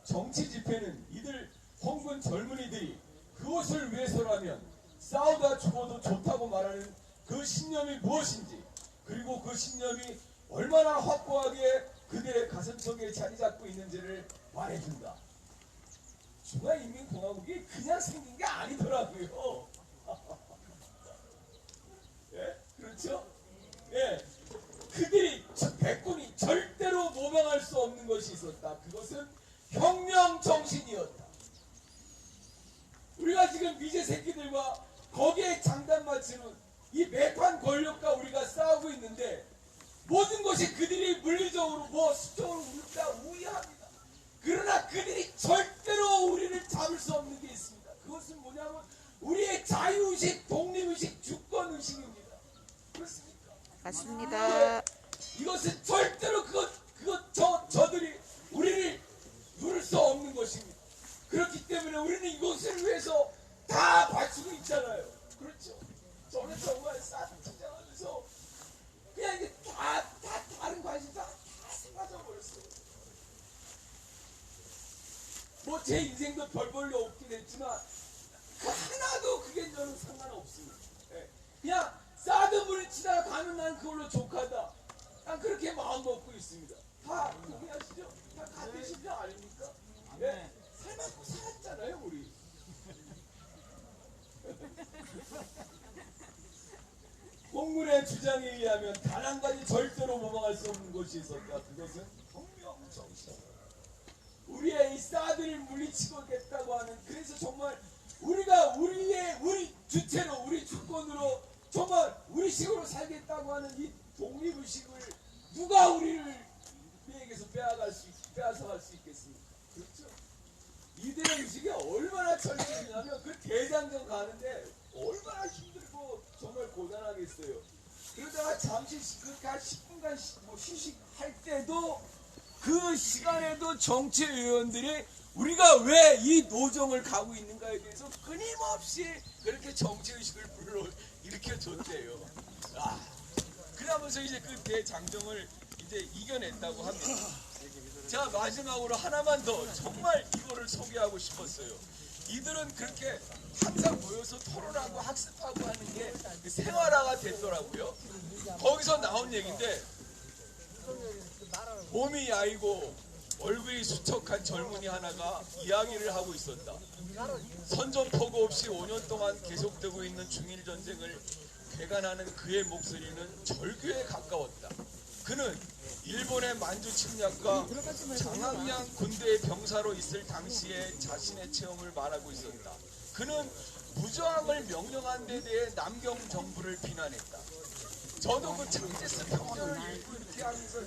정치 집회는 이들 홍군 젊은이들이 그것을 위해서라면 싸우다 죽어도 좋다고 말하는 그 신념이 무엇인지 그리고 그 신념이 얼마나 확고하게 그들의 가슴속에 자리 잡고 있는지를 말해준다. 중화인민공화국이 그냥 생긴 게 아니더라고요. 예? 그렇죠? 예. 그들이 백군이 절대로 모방할 수 없는 것이 있었다. 그것은 혁명 정신이었다. 우리가 지금 미제 새끼들과 거기에 장단 맞추는 이 매판 권력과 우리가 싸우고 있는데 모든 것이 그들이 물리적으로 뭐 수적으로 우위합니다. 그러나 그들이 절대로 우리를 잡을 수 없는 게 있습니다. 그것은 뭐냐면 우리의 자유의식, 독립의식, 주권의식입니다. 그렇습니까? 맞습니다. 이것을 제 인생도 별 볼일 없긴 했지만 그 하나도 그게 저는 상관없습니다. 예. 그냥 사드 물리치다가 가는 난 그걸로 족하다. 난 그렇게 마음 먹고 있습니다. 다 동의하시죠? 다 같으신 거 아닙니까? 예. 살만큼 살았잖아요 우리. 공문의 주장에 의하면 단 한 가지 절대로 넘어갈 수 없는 것이 있었다. 그것은 혁명정신. 우리의 이 사드를 물리치고겠다고 하는, 그래서 정말 우리가 우리 주체로, 우리 주권으로 정말 우리식으로 살겠다고 하는 이 독립의식을 누가 우리에게서 빼앗아갈 수 있겠습니까? 그렇죠? 이들의 의식이 얼마나 철저하냐면 그 대장정 가는데 얼마나 힘들고 정말 고단하겠어요. 그러다가 잠시 그렇게 한 10분간 휴식할 때도 그 시간에도 정치위원들이 우리가 왜 이 노정을 가고 있는가에 대해서 끊임없이 그렇게 정치의식을 일으켜줬대요. 그러면서 이제 그 대장정을 이제 이겨냈다고 합니다. 자, 마지막으로 하나만 더 정말 이거를 소개하고 싶었어요. 이들은 그렇게 항상 모여서 토론하고 학습하고 하는 게 생활화가 됐더라고요. 거기서 나온 얘기인데, 몸이 야이고 얼굴이 수척한 젊은이 하나가 이야기를 하고 있었다. 선전포고 없이 5년 동안 계속되고 있는 중일전쟁을 배관하는 그의 목소리는 절규에 가까웠다. 그는 일본의 만주 침략과 장항량 군대의 병사로 있을 당시의 자신의 체험을 말하고 있었다. 그는 무저항을 명령한 데 대해 남경 정부를 비난했다. 저도 그 장제스 평화를 읽고 이렇게 하면서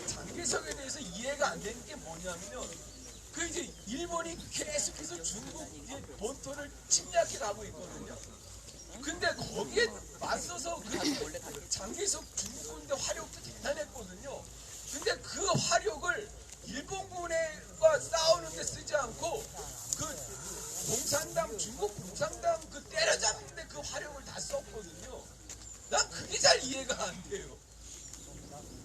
장개석에 대해서 이해가 안 되는 게 뭐냐면, 그 이제 일본이 계속해서 중국 이제 본토를 침략해 가고 있거든요. 근데 거기에 맞서서 그 장개석 중국군대 화력도 대단했거든요. 근데 그 화력을 일본군과 싸우는데 쓰지 않고 그 공산당, 중국 공산당 그 때려잡는데 그 화력을 다 썼거든요. 난 그게 잘 이해가 안 돼요.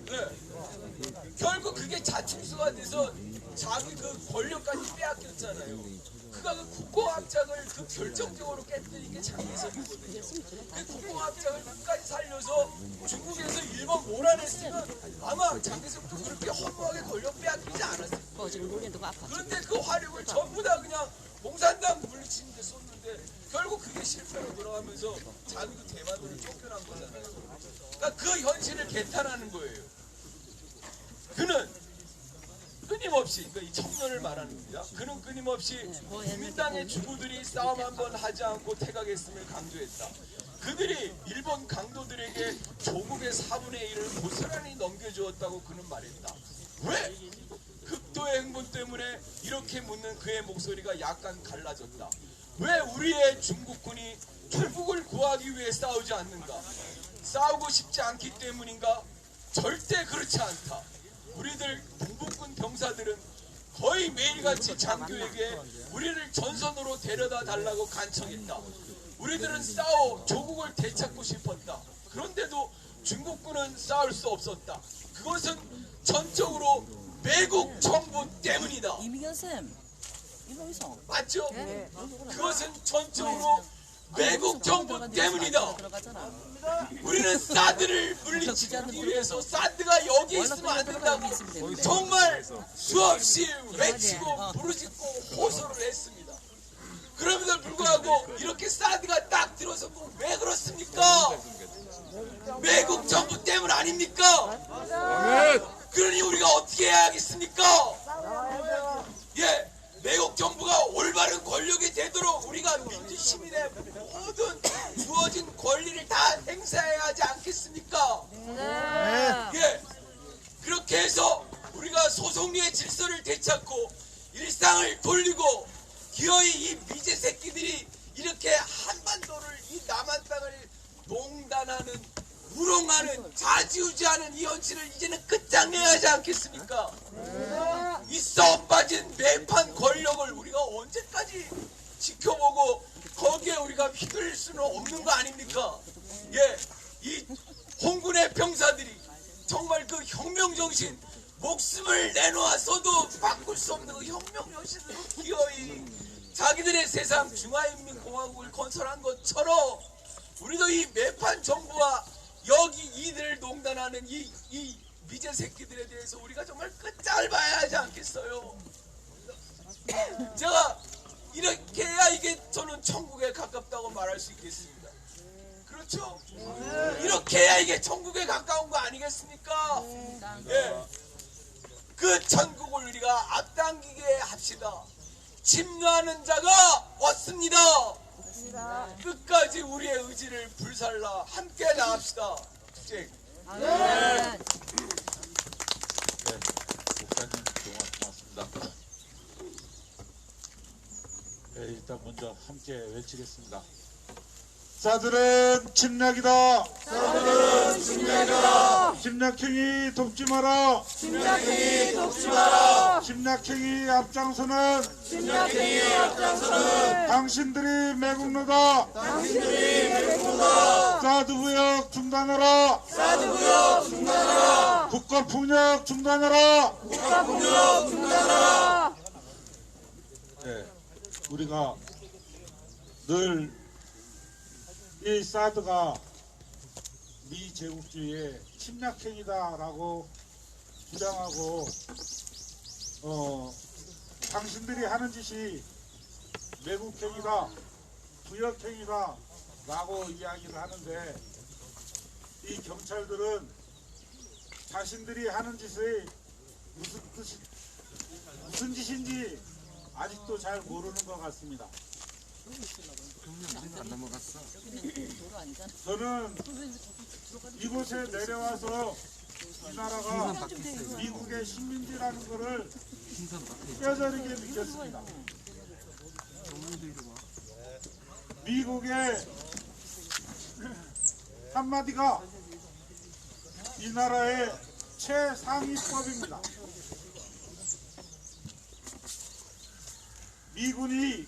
네. 결국 그게 자충수가 돼서 자기 그 권력까지 빼앗겼잖아요. 그가 그 국공합작을 그 결정적으로 깨뜨린 게 장개석이거든요. 그 국공합작을 끝까지 살려서 중국에서 일본 몰아냈으면 아마 장개석도 그렇게 허무하게 권력 빼앗기지 않았을 거예요. 그런데 그 화력을 전부 다 그냥 공산당 물리치는 데 썼는데 결국 그게 실패로 돌아가면서 자기도 대만으로 쫓겨난 거잖아요. 그러니까 그 현실을 개탄하는 거예요. 그는 끊임없이, 그러니까 이 청년을 말하는 겁니다. 그는 끊임없이 국민당의 주부들이 싸움 한번 하지 않고 퇴각했음을 강조했다. 그들이 일본 강도들에게 조국의 4분의 1을 고스란히 넘겨주었다고 그는 말했다. 왜? 극도의 행본 때문에 이렇게 묻는 그의 목소리가 약간 갈라졌다. 왜 우리의 중국군이 조국을 구하기 위해 싸우지 않는가? 싸우고 싶지 않기 때문인가? 절대 그렇지 않다. 우리들 동북군 병사들은 거의 매일같이 장교에게 우리를 전선으로 데려다 달라고 간청했다. 우리들은 싸워 조국을 되찾고 싶었다. 그런데도 중국군은 싸울 수 없었다. 그것은 전적으로 매국 정부 때문이다. 이미경 쌤, 이봉성 맞죠? 그것은 전적으로 매국 정부 때문이다. 들어가잖아. 우리는 사드를 물리치기 위해서 사드가 여기 있으면 안 된다고 정말 수없이 외치고 부르짖고 호소를 했습니다. 그럼에도 불구하고 이렇게 사드가 딱 들어서고 왜 그렇습니까? 매국 정부 때문 아닙니까? 그러니 우리가 어떻게 해야 하겠습니까? 예, 매국 정부가 올바른 권력이 되도록 우리가 민주시민의 모든 주어진 권리를 다 행사해야 하지 않겠습니까? 예, 그렇게 해서 우리가 소송리의 질서를 되찾고 일상을 돌리고 기어이 이 미제 새끼들이 이렇게 한반도를, 이 남한 땅을 농단하는, 우롱하는, 좌지우지하는 이 현실을 이제는 끝장내야 하지 않겠습니까? 이 썩 빠진 매판 권력을 우리가 언제까지 지켜보고 거기에 우리가 휘둘릴 수는 없는 거 아닙니까? 예, 이 홍군의 병사들이 정말 그 혁명정신, 목숨을 내놓아서도 바꿀 수 없는 그 혁명여신으로 기어이 자기들의 세상 중화인민공화국을 건설한 것처럼 우리도 이 매판 정부와 여기 이들을 농단하는 이 미제 새끼들에 대해서 우리가 정말 끝장을 봐야 하지 않겠어요? 제가 이렇게 해야 이게 저는 천국에 가깝다고 말할 수 있겠습니다. 그렇죠? 이렇게 해야 이게 천국에 가까운 거 아니겠습니까? 예. 그 천국을 우리가 앞당기게 합시다. 침노하는 자가 없습니다. 끝까지 우리의 의지를 불살라 함께 나갑시다. 주직. 네, 목사님 그동안 고맙습니다. 네, 일단 먼저 함께 외치겠습니다. 사들은 침략이다. 사들은 침략이다. 침략행위 돕지 마라. 침략행위 돕지 마라. 침략행위 앞장서는 당신들이 매국노다. 당신들이 매국노다. 사드부역 중단하라. 사드부역 중단하라. 국가폭력 중단하라. 국가폭력 중단하라. 네, 우리가 늘 이 사드가 미제국주의의 침략행위다라고 주장하고 당신들이 하는 짓이 매국행위다, 부역행위다 라고 이야기를 하는데 이 경찰들은 자신들이 하는 짓이 무슨 짓인지 아직도 잘 모르는 것 같습니다. 저는 이곳에 내려와서 이 나라가 미국의 식민지라는 것을 뼈저리게 느꼈습니다. 미국의 한마디가 이 나라의 최상위법입니다. 미군이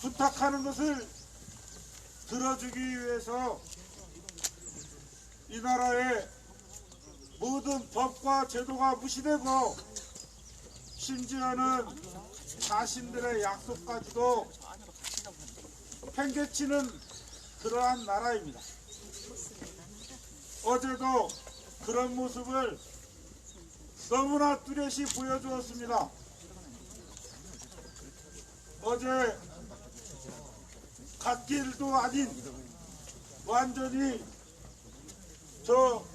부탁하는 것을 들어주기 위해서 이 나라의 모든 법과 제도가 무시되고 심지어는 자신들의 약속까지도 팽개치는 그러한 나라입니다. 어제도 그런 모습을 너무나 뚜렷이 보여주었습니다. 어제 갓길도 아닌 완전히 저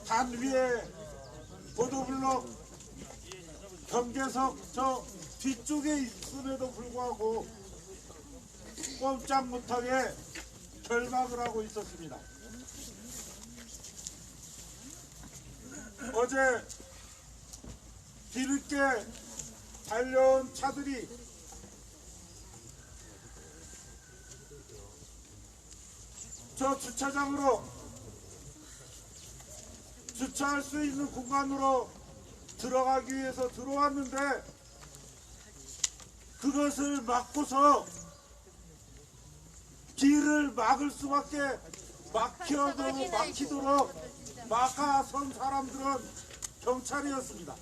단 위에 보도블록 경계석 저 뒤쪽에 있음에도 불구하고 꼼짝 못하게 결박을 하고 있었습니다. 어제 뒤늦게 달려온 차들이 저 주차장으로 주차할 수 있는 공간으로 들어가기 위해서 들어왔는데 그것을 막고서 길을 막을 수밖에 막히도록 막아선 사람들은 경찰이었습니다.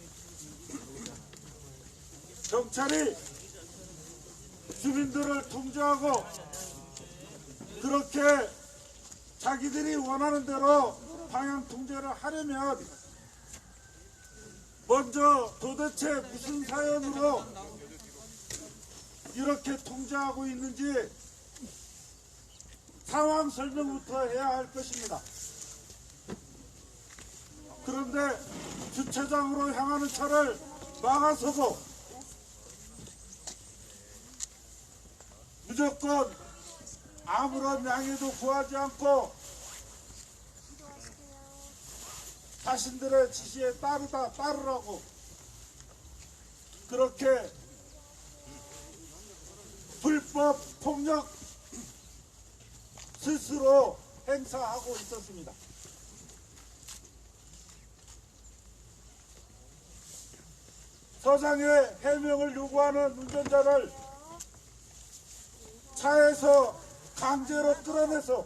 경찰이 주민들을 통제하고 그렇게 자기들이 원하는 대로 방향 통제를 하려면 먼저 도대체 무슨 사연으로 이렇게 통제하고 있는지 상황 설명부터 해야 할 것입니다. 그런데 주차장으로 향하는 차를 막아서고 무조건 아무런 양해도 구하지 않고 자신들의 지시에 따르라고 그렇게 불법 폭력 스스로 행사하고 있었습니다. 서장의 해명을 요구하는 운전자를 차에서 강제로 끌어내서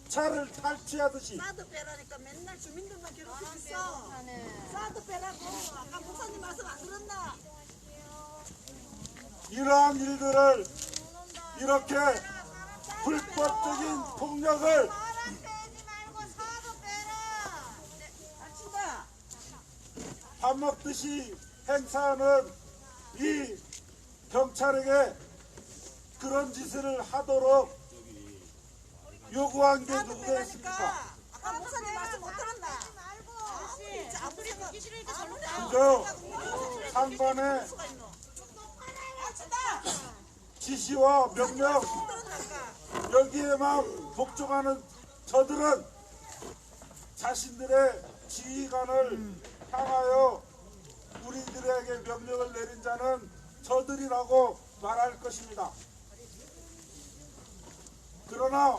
차를 탈취하듯이 사드 빼라니까 맨날 주민들만 괴롭히고 있어. 사드 빼라고. 아까 목사님 말씀 안 들었나? 이러한 일들을 이렇게 불법적인 폭력을 사람 빼지 말고 사드 빼라. 알친다. 밥 먹듯이 행사하는 이 경찰에게 그런 짓을 하도록 요구한 게 사드 누구가 있습니까? 빼라니까. 아까 목사님 말씀 못 들었나? 진짜 아무 생각 그저 상관의 알친다. 지시와 명령 못 들었나니까. 여기에만 복종하는 저들은 자신들의 지휘관을 향하여 우리들에게 명령을 내린 자는 저들이라고 말할 것입니다. 그러나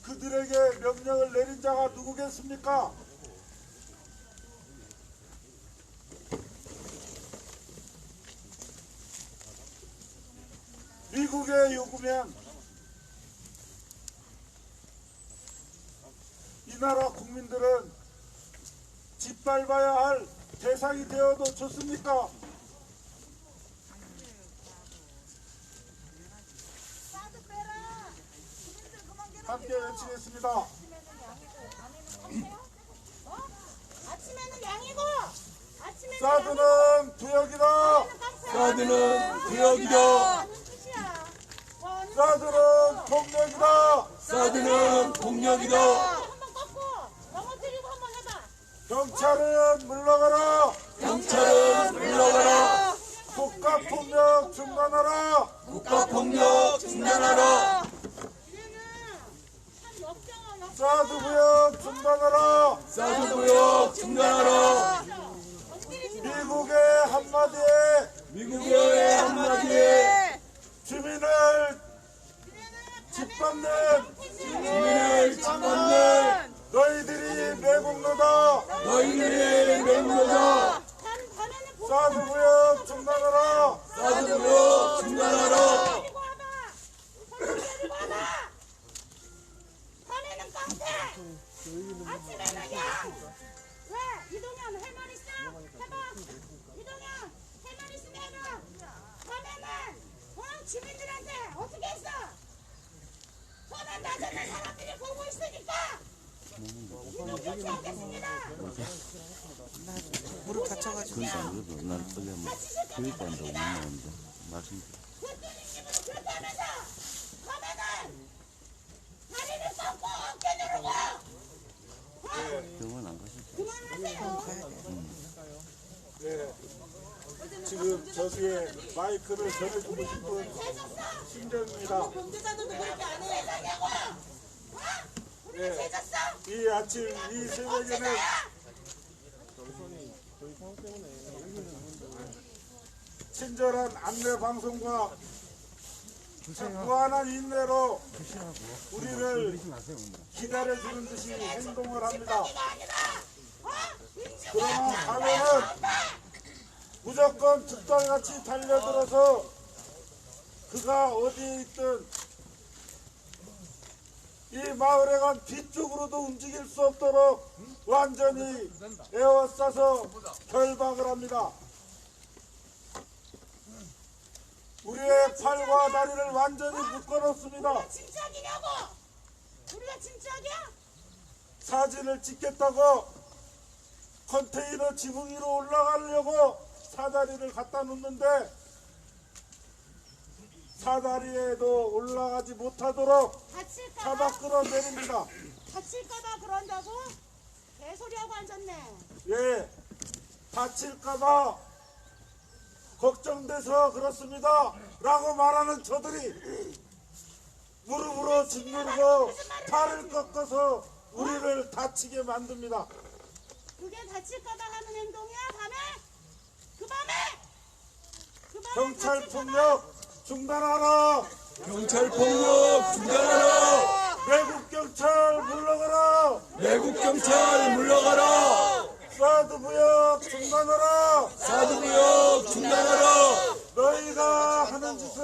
그들에게 명령을 내린 자가 누구겠습니까? 미국의 요구면 이 나라 국민들은 짓밟아야 할 대상이 되어도 좋습니까? 사드 빼라. 주민들 그만 괴롭히고. 함께 외치겠습니다. 아침에는 양이고 아침에는 사드는 부역이다. 사드는 구역이다. 무슨 뜻이야? 사드는 폭력이다. 사드는 폭력이다. 한번 꺾고 넘어뜨리고 한번 해봐. 경찰은 물러가라. 경찰은 물러가라. 국가폭력 중단하라. 국가폭력 중단하라. 참 역겨워. 사드 부역 중단하라. 사드 구역 중단하라. 미국의 한마디에 미국의 한마디에 주민을 짓밟는 주민을 짓밟는 너희들이 매국노다. 너희들의 맹로다. 사드 부역 중단하라. 사드 구역 중단하라. 데리고 와봐. 데리고 와봐. 밤에는 깡패. 아침에는 양. 왜? 이동현 할 말 있어? 해봐. 이동현 할 말 있으면 해봐. 밤에는 주민들한테 어떻게 했어? 저는 낮에는 사람들이 보고 있으니까 이동 조치하겠습니다. 무릎 다쳐가지고. 난 원래 뭐 교육반도 못 나오는데 말씀 그때는 그렇다면서 밤에는 다리를 꺾고 어깨 누르고 병원 안 가실 그만하세요. 네. 지금 저기에 마이크를 전해주고 싶은 심정입니다. 범죄자들도 그렇게 안 해. 네. 이 아침 이 새벽에는 친절한 안내 방송과 무한한 인내로 우리를 기다려주는 듯이 행동을 합니다. 그러나 밤에는 무조건 득달같이 달려들어서 그가 어디에 있든 이 마을에 간 뒤쪽으로도 움직일 수 없도록 완전히 에워싸서 결박을 합니다. 우리의 팔과 다리를 완전히 묶어놓습니다. 침착이냐고? 우리가 침착이야? 사진을 찍겠다고 컨테이너 지붕 위로 올라가려고 사다리를 갖다 놓는데 사다리에도 올라가지 못하도록 잡아 끌어내립니다. 다칠까봐 그런다고? 개소리하고 앉았네. 예, 다칠까봐 걱정돼서 그렇습니다 라고 말하는 저들이 무릎으로 짓누르고 팔을 꺾어서 우리를 다치게 만듭니다. 그게 다칠까봐 하는 행동이야, 밤에? 그 밤에? 경찰 폭력 중단하라. 경찰 폭력 중단하라. 외국 경찰 물러가라. 외국 경찰 물러가라. 사드 부역 중단하라. 사드 구역 중단하라. 너희가 하는 짓은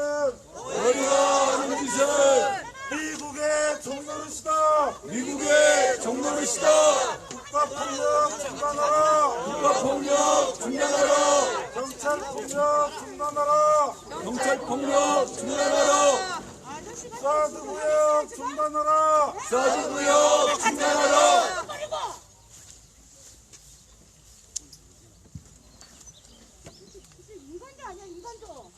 너희가 하는 짓은 미국의 종노릇이다. 미국의 종노릇이다. 국가폭력 중단하라. 국가폭력 중단하라. 경찰폭력 중단하라. 경찰폭력 중단하라. 사드구역 중단하라. 사드구역 중단하라. 인간도 아니야 인간도.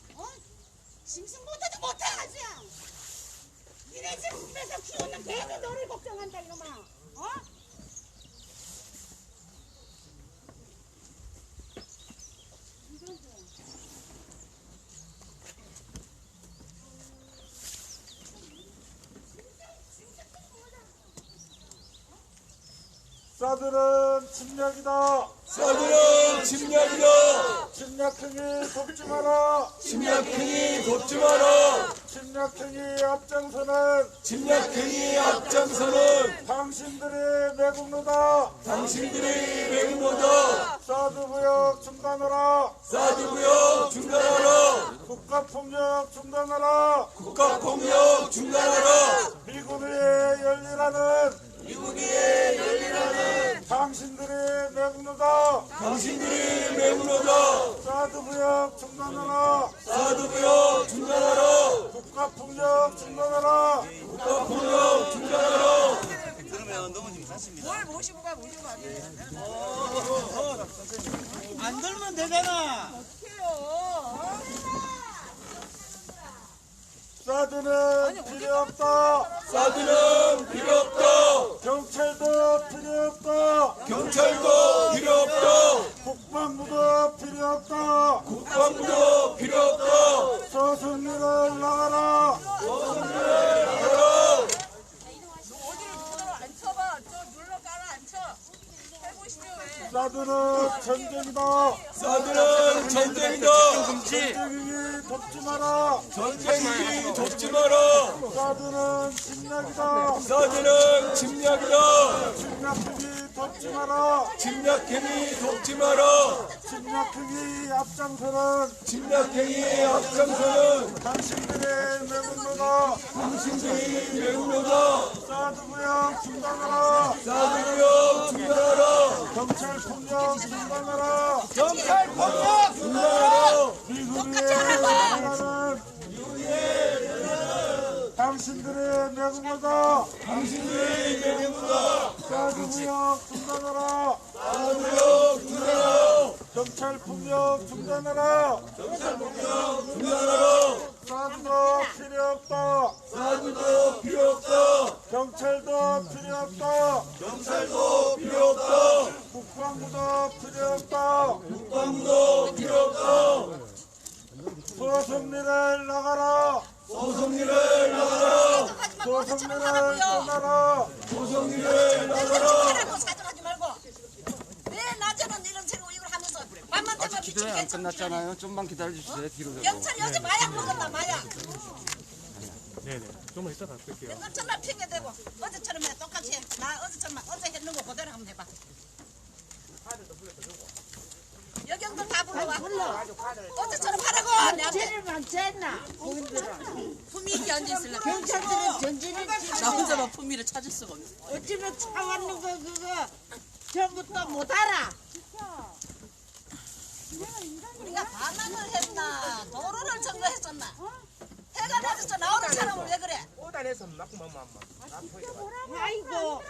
심슨 못해도 못해 아주. 니네 집에서 키우는 개는 너를 걱정한다 이놈아. 사드는 침략이다. 사드는 침략이다. 침략행위 돕지 마라. 침략행위 돕지 마라. 침략행위 앞장서는 침략행위 앞장서는 당신들의 매국노다. 당신들의 매국노다. 사드구역 중단하라. 사드구역 중단하라. 국가폭력 중단하라. 국가폭력 중단하라. 미군의 열리라는 미군의 열리라는 당신들의 매국노다. 당신들의 매국노다. 사드구역 중단하라. 사드구역 중단하라. 국가폭력 중단하라. 국가폭력 중단하라. 뭘 모시고 가 모시고 안 돼. 안 들면 되잖아. 사드는 필요 없다. 사드는 필요 없다. 경찰도 필요 없다. 경찰도 필요 없다. 국방부도 필요 없다. 국방부도 필요 없다. 서승리를 나가라. 나가라. 어디를 눌러 앉혀봐. 저 눌러 깔아 앉혀. 해보시죠 왜. 사드는 전쟁이다. 사드는 전쟁이다. 전쟁이 돕지 마라. 전쟁이 돕지 마라. 사드는 침략이다. 사드는 침략이다. 침략행위 돕지 마라. 침략행위 돕지 마라. 침략행위 앞장서는 침략행위 앞장서는 당신들의 매국노다. 당신들이 매국노다. 사드구역 중단하라. 사드구역 중단하라. 경찰폭력 중단하라. 경찰폭력 중단하라. 미국의 열리라는 당신들의 매국노다. 당신들이 매국노다. 사드구역 중단하라. 사드구역 중단하라. 경찰폭력 중단하라. 경찰폭력 중단하라. 사드도 필요 없다. 사드도 필요 없다. 경찰도 필요 없다. 경찰도 필요 없다. 국방부도 필요 없다. 국방부도 필요 없다. 소송리를 나가라. 소송리를 나가라. 소송리를 떠나라. 소송리를 나가라. 사정하지 말고. 왜 낮에는 이런 식으로 이걸 하면서 밤만 되면 기도회 안 끝났잖아요. 좀만 기다려주세요. 뒤로 되고. 경찰이 어제 마약 먹었나 마약. 네네. 좀만 이따 다 끌게요. 내가 정말 핑계대고 어제처럼 해 똑같이 해. 나 어제처럼 어제 했는 거 그대로 한번 해봐. 여경들 다 불러와. 어제처럼 하라고. 전진을만 쟀나? 품위있게 앉아있을래. 경찰들은 전진을 나 혼자만 품위를 찾을 수가 없네. 어찌나 차 왔는 거 그거 전부 또 못 알아. 우리가 반항을 했나 도로를 점거했었나. 해가 낮았어 나오는 사람을 왜 그래? 아이고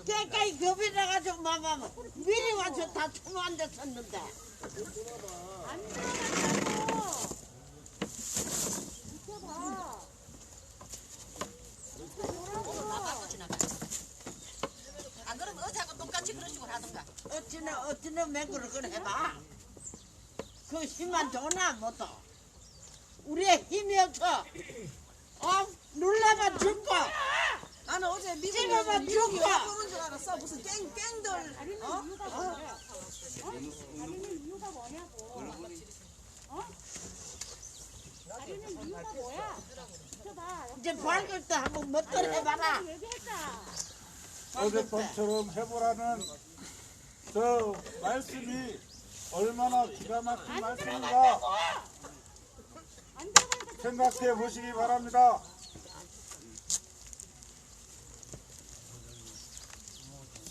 깨까이 겁이 나가지고 마마 미리 와서 다 총안 됐었는데. 안 그러면 어제하고 똑같이 그런 식으로 하던가. 어찌나 맹구를 그래 해봐. 그 힘만 좋나 못도. 우리의 힘이 없어. 눌러만 준 거. 나는 어제 찔러만 미국이 준 거. 그런 줄 알았어. 무슨 깽들. 다리는 이유가 뭐냐고. 다리는 이유가 뭐야? 저봐. 이제 밝을 때 한번 멋대로 해봐라. 얘기했다. 어젯밤처럼 해보라는 저 말씀이 얼마나 기가 막힌 말씀인가 생각해 보시기 바랍니다.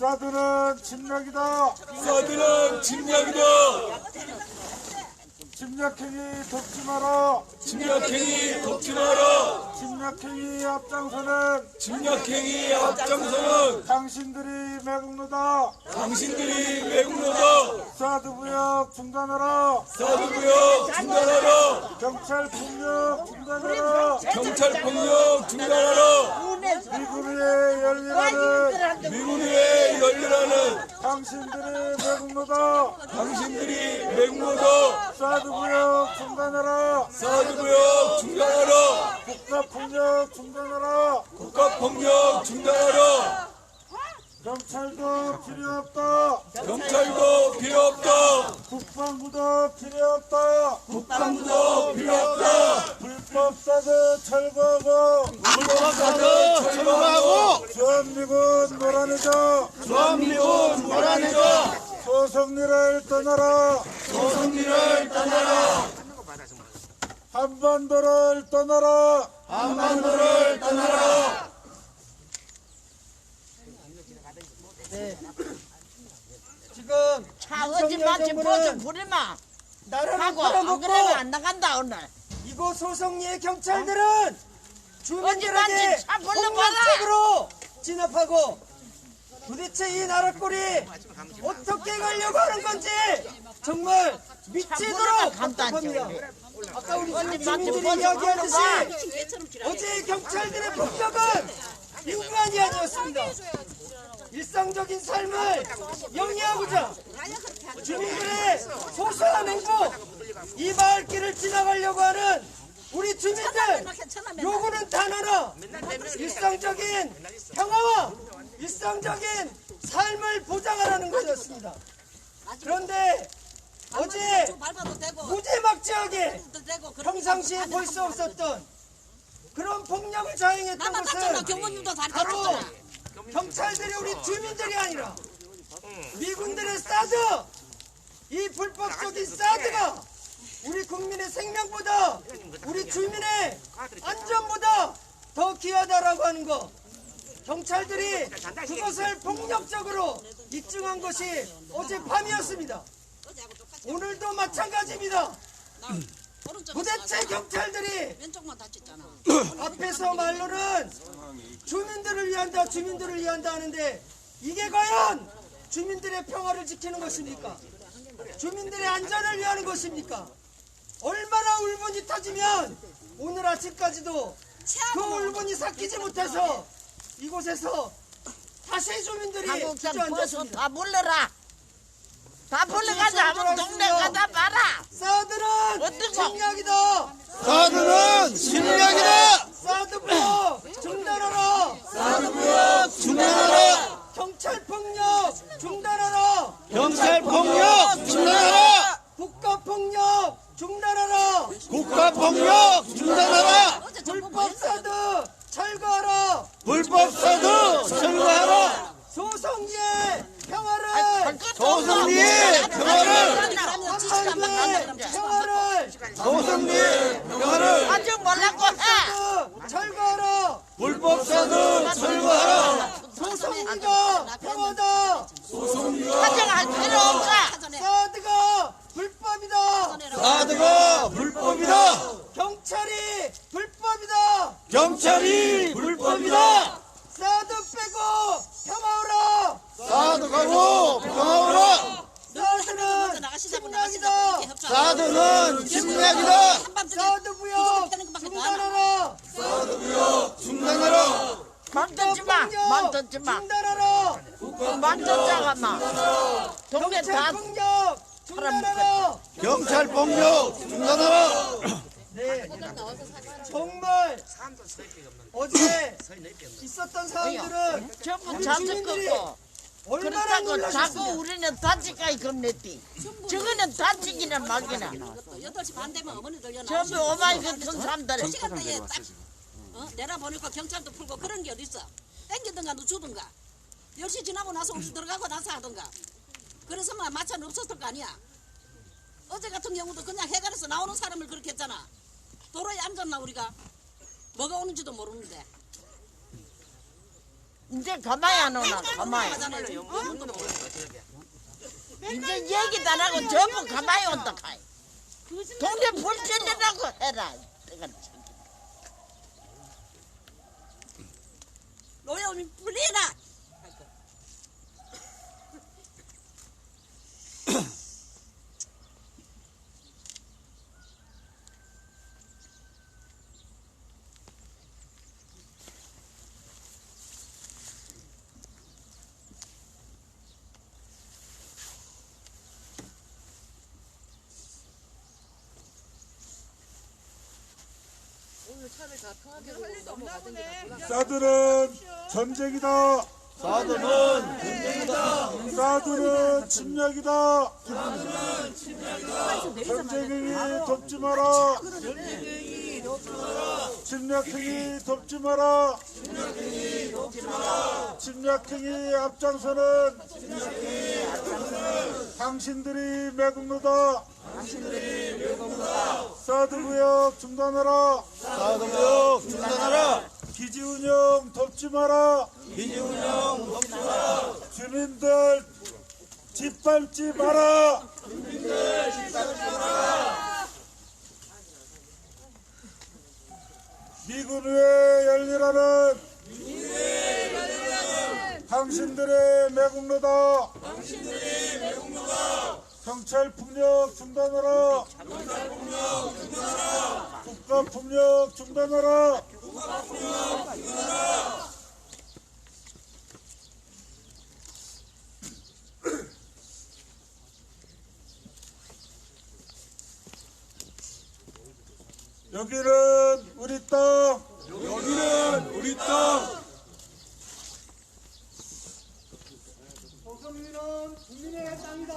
사드는 침략이다. 사드는 침략이다. 침략행위 돕지 마라. 침략행위 돕지 마라. 침략행위 앞장서는 침략행위 앞장서는 당신들이 매국노다. 당신들이 매국노다. 사드무역 중단하라. 사드무역 중단하라. 경찰 폭력 중단하라. 경찰 폭력 중단하라. 미군 위에 열리라는 미군 위에 열리라는 당신들이 매국노다. 당신들이 매국노다. 사드무역 중단하라. 사드무역 중단하라. 국가폭력 중단하라. 국가폭력 중단하라. 경찰도 필요 없다. 경찰도 필요 없다. 국방부도 필요 없다. 국방부도 필요 없다. 불법 사드 철거하고 불법 사드 철거하고 주한미군 몰아내자. 주한미군 몰아내자. 소성리를 떠나라. 소성리를 떠나라. 한반도를 떠나라. 한반도를 떠나라. 지금 차 어지 마치 보좀 부리마. 나라를 하고 안 팔아먹고 그러면 안 나간다 오늘. 이곳 소성리의 경찰들은 주민들에게 어디 차 불러봐라. 폭력적으로 진압하고 도대체 이 나라 꼴이 어떻게 가려고 하는 건지 정말 미치도록 답답합니다. 아까 우리 주민들이 이야기하듯이 어제 경찰들의 폭력은 인간이 아니었습니다. 일상적인 삶을 영위하고자 주민들의 소소한 행복, 이 마을길을 지나가려고 하는 우리 주민들 요구는 단 하나, 일상적인 평화와 일상적인 삶을 보장하라는 것이었습니다. 그런데 어제 무지막지하게 평상시에 볼 수 없었던 그런 폭력을 자행했던 것은 바로 경찰들이 우리 주민들이 아니라 미군들의 사드, 이 불법적인 사드가 우리 국민의 생명보다 우리 주민의 안전보다 더 귀하다라고 하는 것, 경찰들이 그것을 폭력적으로 입증한 것이 어젯밤이었습니다. 오늘도 마찬가지입니다. 도대체 경찰들이 앞에서 말로는 주민들을 위한다, 주민들을 위한다 하는데 이게 과연 주민들의 평화를 지키는 것입니까? 주민들의 안전을 위하는 것입니까? 얼마나 울분이 터지면 오늘 아침까지도 그 울분이 삭히지 못해서 이곳에서 다시 주민들이 주저앉았습니다. 다 불러라. 다 불러가자. 한번 동네 가다 봐라. 사드는 침략이다. 사드는 침략이다. 사드무역 중단하라. 사드무역 중단하라. 경찰폭력 중단하라. 경찰폭력 중단하라. 국가폭력 중단하라. 국가폭력 중단하라. 불법 사드 철거하라. 불법 사드 철거하라. 소성리의 평화를 소성리의 평화를 한반도의 평화를 소성리의 평화를 아주 몰랐고 해. 철거하라. 불법 사드 철거하라. 소성리가 평화다. 가정할 필요 없어. 사드가 불법이다. 사드가 불법이다. 경찰이 불법이다. 경찰이 불법이다. 사드 빼고 평화오라. 사드 가고 평화오라. 사드는 침략이다. 사드는 침략이다. 사드무역 중단하라. 사드무역 중단하라. 만들지 마. 만들지 마. 중단하라. 만들자가 마. 동네 다 경찰폭력 중단하라. 경찰폭력 중단하라. 네, 정말 어제 있었던 사람들은 전부 우리 잔뜩 주민들이 걷고 얼마나 그렇다고 자꾸 놀라셨습니다. 우리는 다치까지 겁냈디. 저거는 다치기는 말기나. 8시 반 되면 어머니들 여 전부 오마이 같은 사람들. 시간대에 딱 내려보니까 경찰도 풀고 그런 게 어딨어. 땡기든가 누주든가 10시 지나고 나서 우리 들어가고 나서 하든가. 그래서 막 마차는 없었을 거 아니야. 어제 같은 경우도 그냥 해관에서 나오는 사람을 그렇게 했잖아. 도로에 앉았나 우리가. 뭐가 오는지도 모르는데. 이제 가만히 안 오나 가만히. 이제 얘기도 안 하고 전부 가만히 온다 카이. 동네 불전이라고 해라. 노여움이 불리나. 사드는 전쟁이다. 사드는 전쟁이다. 사드는 침략이다. 전쟁행위 돕지 마라. 침략행위 돕지 마라. 침략행위 앞장서는 당신들이 매국노다. 사드구역 중단하라. 사드구역 중단하라. 기지운영 돕지 마라. 기지운영 돕지 마라. 주민들 짓밟지 마라. 미군 외 열리라는 당신들의 매국노다. 경찰 폭력 중단하라. 국가 폭력 중단하라. 여기는 우리 땅. 여기는 우리 땅. 조성리는 국민의 땅이다.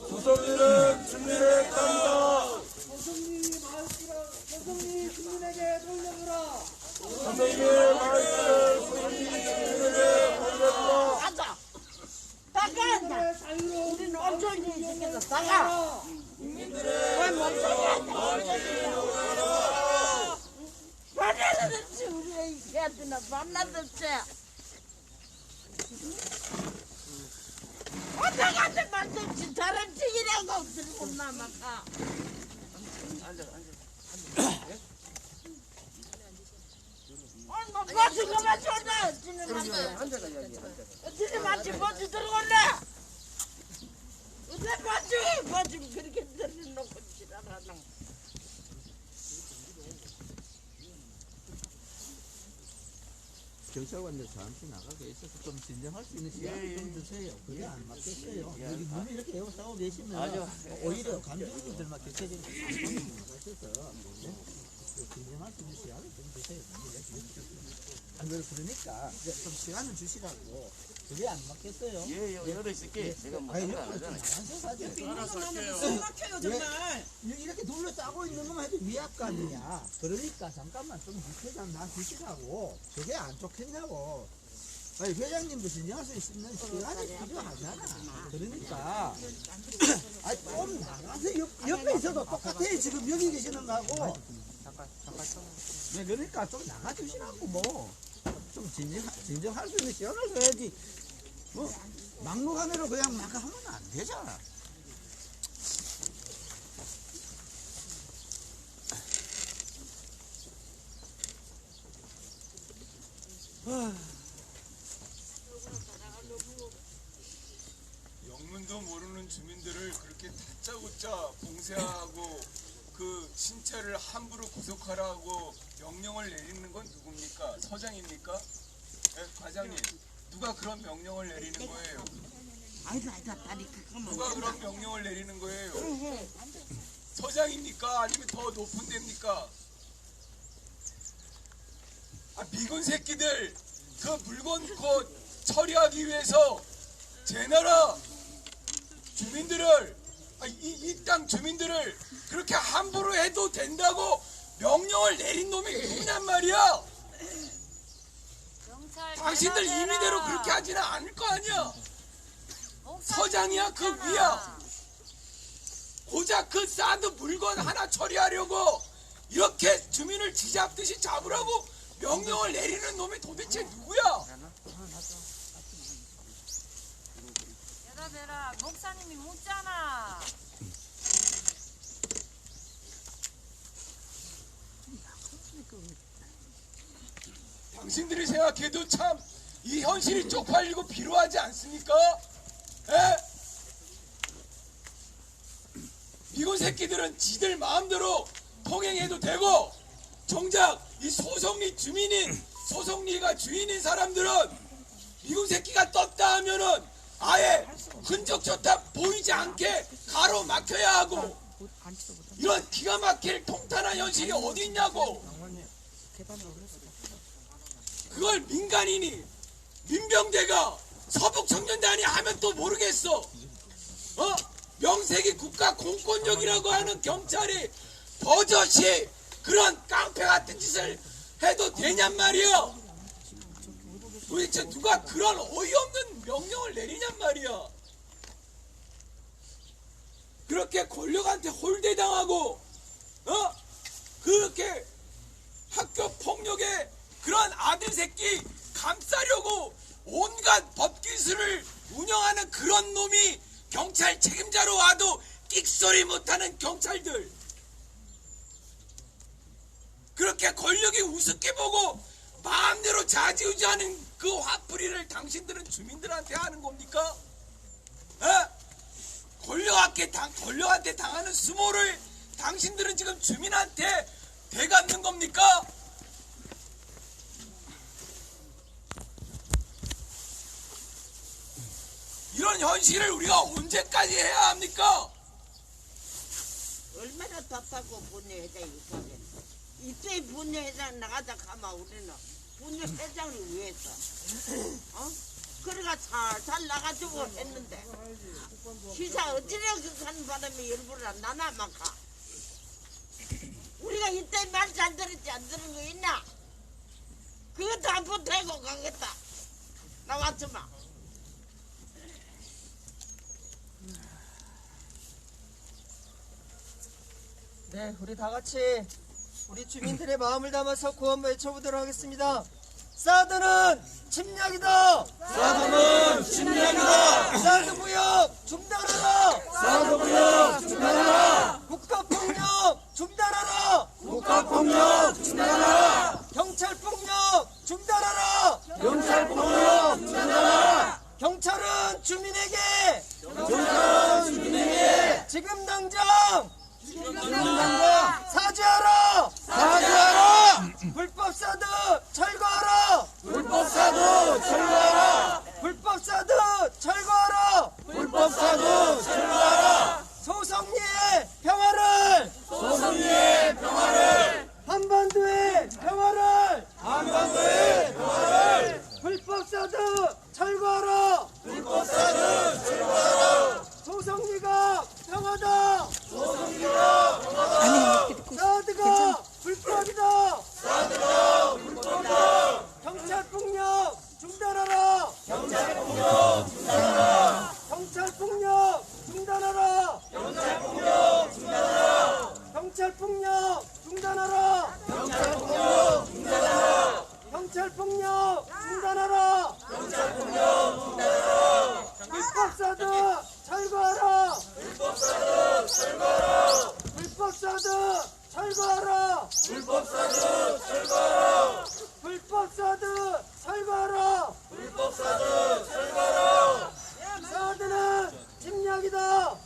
조성리는 주민의 땅이다. 조성리 마을길을 조성리 주민에게 돌려주라. 조성리 마을길을 주민에게 돌려주라. 가자. 나가. 우리는 엄청나게 생겨서 나가. 왜 멈춰야 말해야지 우리 애기한테나 만나듯이. 어떡하지 말든지 다른 찌기라고 들고 나마가. 뭐 지금만 줬나? 지네 마치 뭐지 들어올래? 내 마치 그렇게 들여놓고 지랄하는. 경찰관들 잠시 나가게 있어서 좀 진정할 수 있는 시간을 좀 주세요. 그게 안 맞겠어요. 여기 눈이 이렇게 에워싸고 계시면 오히려 감정들만 격해지는 상황이 나가셔서 진정할 수 있는 시간을 좀 주세요. 안 그러니까 좀 시간을 주시라고. 그게 안 맞겠어요. 열어 있을게. 제가 뭐 나가잖아요. 막혀요 정말. 이렇게 둘러싸고 있는 것만 해도 위압감이야. 그러니까 잠깐만 좀 회장 나 주시라고. 저게 안 좋겠냐고. 아니 회장님도 진정할 수 있는 시간이 필요하잖아. 그러니까 아니 좀 나가서 옆에 있어도 똑같아. 지금 여기 계시는 거하고. 네, 그러니까 좀 나가주시라고 뭐. 좀 진정할 수 있는 시간을 줘야지. 뭐 막무가내로 그냥 막 하면 안 되잖아. 영문도 모르는 주민들을 그렇게 다짜고짜 봉쇄하고 그 신체를 함부로 구속하라고 명령을 내리는 건 누굽니까? 서장입니까? 네, 과장님, 누가 그런 명령을 내리는 거예요? 아니다 다리 그거만. 누가 그런 명령을 내리는 거예요? 서장입니까? 아니면 더 높은 데입니까? 아, 미군 새끼들 그 물건 처리하기 위해서 제 나라 주민들을 이 땅 주민들을 그렇게 함부로 해도 된다고 명령을 내린 놈이 누구냔 말이야. 당신들 임의대로 그렇게 하지는 않을 거 아니야. 서장이야 그 위야. 고작 그 사드 물건 하나 처리하려고 이렇게 주민을 쥐잡듯이 잡으라고 명령을 내리는 놈이 도대체 누구야? 대답해라. 목사님이 묻잖아. 당신들이 생각해도 참 이 현실이 쪽팔리고 비루하지 않습니까? 에? 미군 새끼들은 지들 마음대로 통행해도 되고 정작 이 소송리 주민인 소송리가 주인인 사람들은 미군 새끼가 떴다 하면은 아예 흔적조차 보이지 않게 가로막혀야 하고 이런 기가 막힐 통탄한 현실이 어디 있냐고. 그걸 민간인이 민병대가 서북청년단이 하면 또 모르겠어. 명색이 국가 공권력이라고 하는 경찰이 버젓이 그런 깡패 같은 짓을 해도 되냔 말이야. 도대체 누가 그런 어이없는 명령을 내리냔 말이야. 그렇게 권력한테 홀대당하고 그렇게 학교 폭력에 그런 아들 새끼 감싸려고 온갖 법기술을 운영하는 그런 놈이 경찰 책임자로 와도 끽소리 못하는 경찰들, 그렇게 권력이 우습게 보고 마음대로 좌지우지하는 그 화풀이를 당신들은 주민들한테 하는 겁니까? 권력한테 당하는 수모를 당신들은 지금 주민한테 되갚는 겁니까? 이런 현실을 우리가 언제까지 해야 합니까? 얼마나 답답하고 분녀회장이 있거든. 이때 분녀회장 나가자 가면 우리는 분녀회장을 위해서 그래가 살살 나가주고 했는데 시사 어찌나 극한 바람에 일부러 안 나나만 가. 우리가 이때 말 잘 들었지 안 들은 거 있나? 그것도 안 보태고 가겠다. 나왔지마. 네, 우리 다 같이 우리 주민들의 마음을 담아서 구호 외쳐보도록 하겠습니다. 사드는 침략이다. 사드는 침략이다. 사드 무역 중단하라. 사드 무역 중단하라. 국가폭력 중단하라. 국가폭력 중단하라. 경찰폭력 중단하라. 경찰폭력 중단하라. 경찰은 주민에게 지금 당장 사죄하라. 불법 사드 철거하라. 불법 사드 철거하라. 불법 사드 철거하라. 불법 사드 철거하라. 소송리의 평화를 한반도의 평화를 불법 사드 철거하라. 소송리가 평화다. 사드가 불법이다. 경찰폭력 중단하라. 경찰폭력 중단하라. 경찰폭력 중단하라. 경찰폭력 중단하라. 불법사드 철거하라. 불법사드 철거하라. 사드는 침략이다.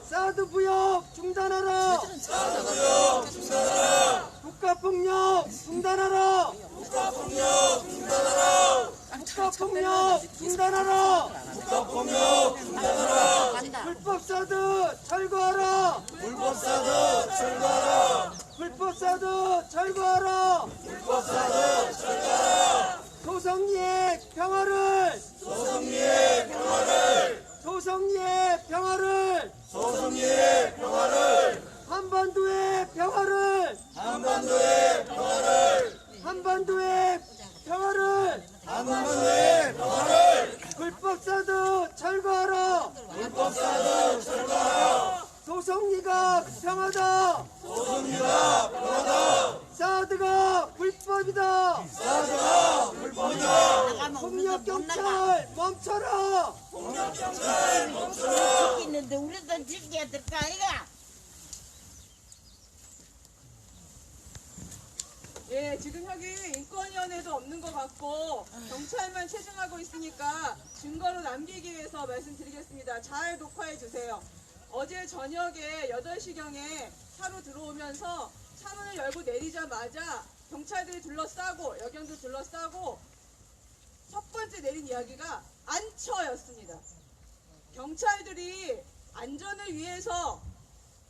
사드 부역 중단하라. 국가폭력 중단하라. 불법사드 철거하라. 소송리의 평화를 한반도의 평화를 불법사드 철거하라. 소송리가 평화다. 사드가 불법이다. 폭력 경찰 멈춰라! 폭력 경찰 멈춰라. 지키는데 우리도 지켜야 될까 아이가? 예, 지금 여기 인권위원회도 없는 것 같고 경찰만 체증하고 있으니까 증거로 남기기 위해서 말씀드리겠습니다. 잘 녹화해 주세요. 어제 저녁에 8시경에 차로 들어오면서 차문을 열고 내리자마자 경찰들이 둘러싸고 여경도 둘러싸고 첫 번째 내린 이야기가 안쳐였습니다. 경찰들이 안전을 위해서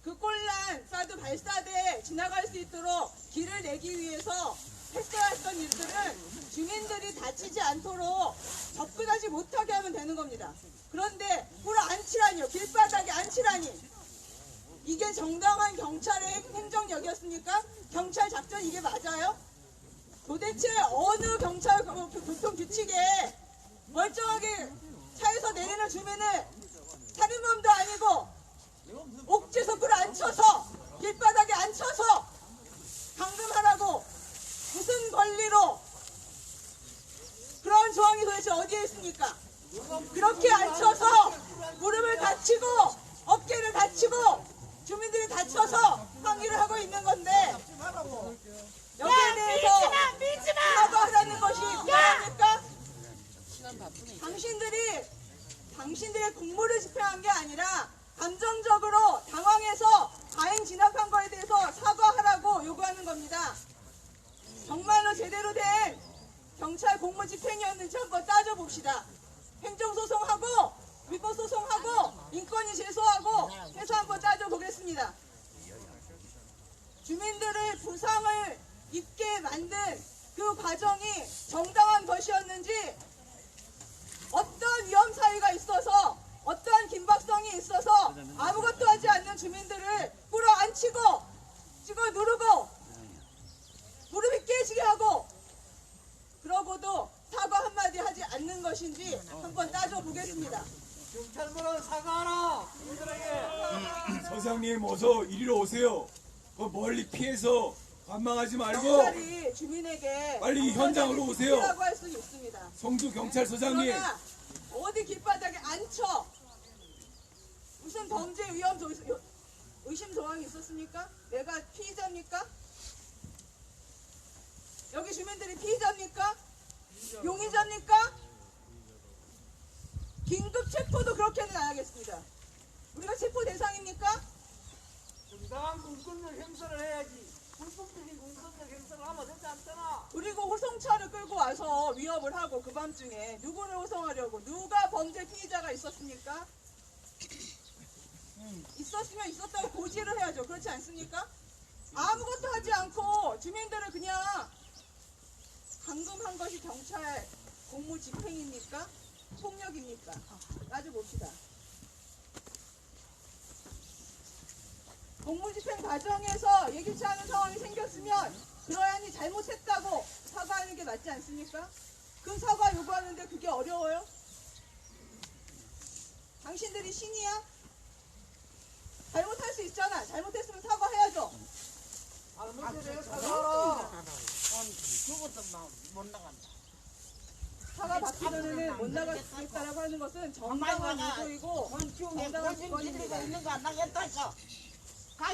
그 꼴난 사드 발사대에 지나갈 수 있도록 길을 내기 위해서 했어야 했던 일들은 주민들이 다치지 않도록 접근하지 못하게 하면 되는 겁니다. 그런데 꿀 안치라니요. 길바닥에 안치라니. 이게 정당한 경찰의 행정력이었습니까? 경찰 작전 이게 맞아요? 도대체 어느 경찰 교통 규칙에 멀쩡하게 차에서 내리는 주민을 살인범도 아니고 옥죄서 꿀 앉혀서 길바닥에 앉혀서 감금하라고 무슨 권리로 그런 조항이 도대체 어디에 있습니까? 그렇게 앉혀서 무릎을 다치고 어깨를 다치고 주민들이 다쳐서 항의를 하고 있는 건데 여기에 대해서 사과하라는 것이 뭐합니까? 당신들의 공무를 집행한 게 아니라 감정적으로 당황해서 가행 진압한 거에 대해서 사과하라고 요구하는 겁니다. 정말로 제대로 된 경찰 공무 집행이었는지 한번 따져봅시다. 행정소송하고 위법소송하고 인권위 제소하고 해서 한번 따져보겠습니다. 주민들의 부상을 입게 만든 그 과정이 정당한 것이었는지 어떤 위험 사유가 있어서 어떠한 긴박성이 있어서 아무것도 하지 않는 주민들을 끌어안치고 찍어 누르고 무릎이 깨지게 하고 그러고도 사과 한마디 하지 않는 것인지 한번 따져보겠습니다. 경찰들은 사과하라! 서장님 어서 이리로 오세요. 멀리 피해서 관망하지 말고 경찰이 주민에게 빨리 현장으로 오세요. 라고 할 수 있습니다. 성주 경찰서장님. 그러나 어디 길바닥에 앉혀 무슨 범죄 위험 의심 조항이 있었습니까? 내가 피의자입니까? 여기 주민들이 피의자입니까? 용의자입니까? 긴급 체포도 그렇게는 안 하겠습니다. 우리가 체포 대상입니까? 정당한 공권력 행사를 해야지. 불법적인 공권력 행사를 하면 되지 않잖아. 그리고 호송차를 끌고 와서 위협을 하고 그 밤중에 누구를 호송하려고 누가 범죄 피의자가 있었습니까? 있었으면 있었다고 고지를 해야죠. 그렇지 않습니까? 아무것도 하지 않고 주민들을 그냥 감금한 것이 경찰 공무 집행입니까? 폭력입니까? 따져봅시다. 공무집행 과정에서 예기치 않은 상황이 생겼으면 그러하니 잘못했다고 사과하는 게 맞지 않습니까? 그 사과 요구하는데 그게 어려워요? 당신들이 신이야? 잘못할 수 있잖아. 잘못했으면 사과해야죠. 잘못해 사과하라. 그것도 못 나간다. 사과 받기 전에는 못 나갈 수 있다라고 하는 것은 정당한 요구이고 정당한 직권입니다. 있는 거 안 나겠다니까.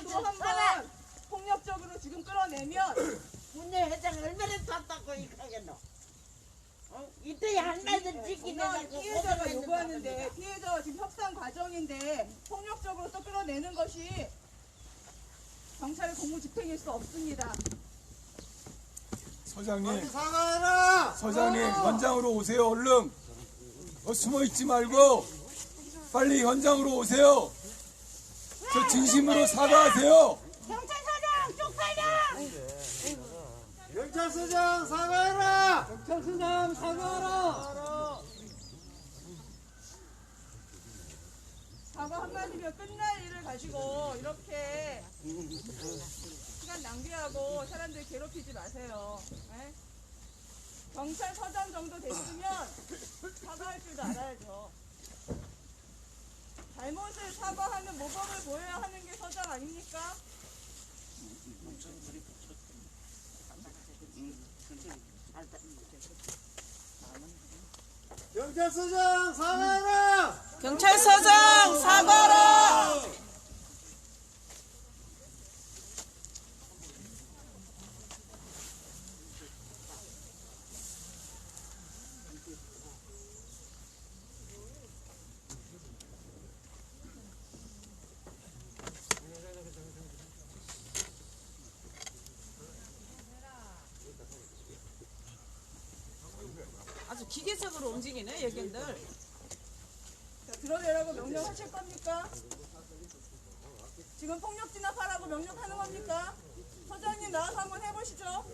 또 한번 폭력적으로 지금 끌어내면 문제 회장 얼마나 탔다고 이러겠노? 이때 한마디 지키는 피해자가 요구하는데 피해자와 지금 협상 과정인데 폭력적으로 또 끌어내는 것이 경찰의 공무 집행일 수 없습니다. 서장님, 사과해라! 서장님 현장으로 오세요. 얼른. 숨어 있지 말고 빨리 현장으로 오세요. 저 진심으로 사과하세요. 경찰서장 쪽팔려! 경찰서장 사과해라! 경찰서장 사과하라! 사과 한마디면 끝날 일을 가지고 이렇게 시간 낭비하고 사람들 괴롭히지 마세요. 네? 경찰서장 정도 됐으면 사과할 줄도 알아야죠. 잘못을 사과하는 모범을 보여야 하는 게 서장 아닙니까? 경찰서장 사과하라! 경찰서장 사과하라! 아주 기계적으로 움직이네 여기들. 자, 드러내라고 명령하실 겁니까? 지금 폭력 진압하라고 명령하는 겁니까? 서장님 나와서 한번 해보시죠.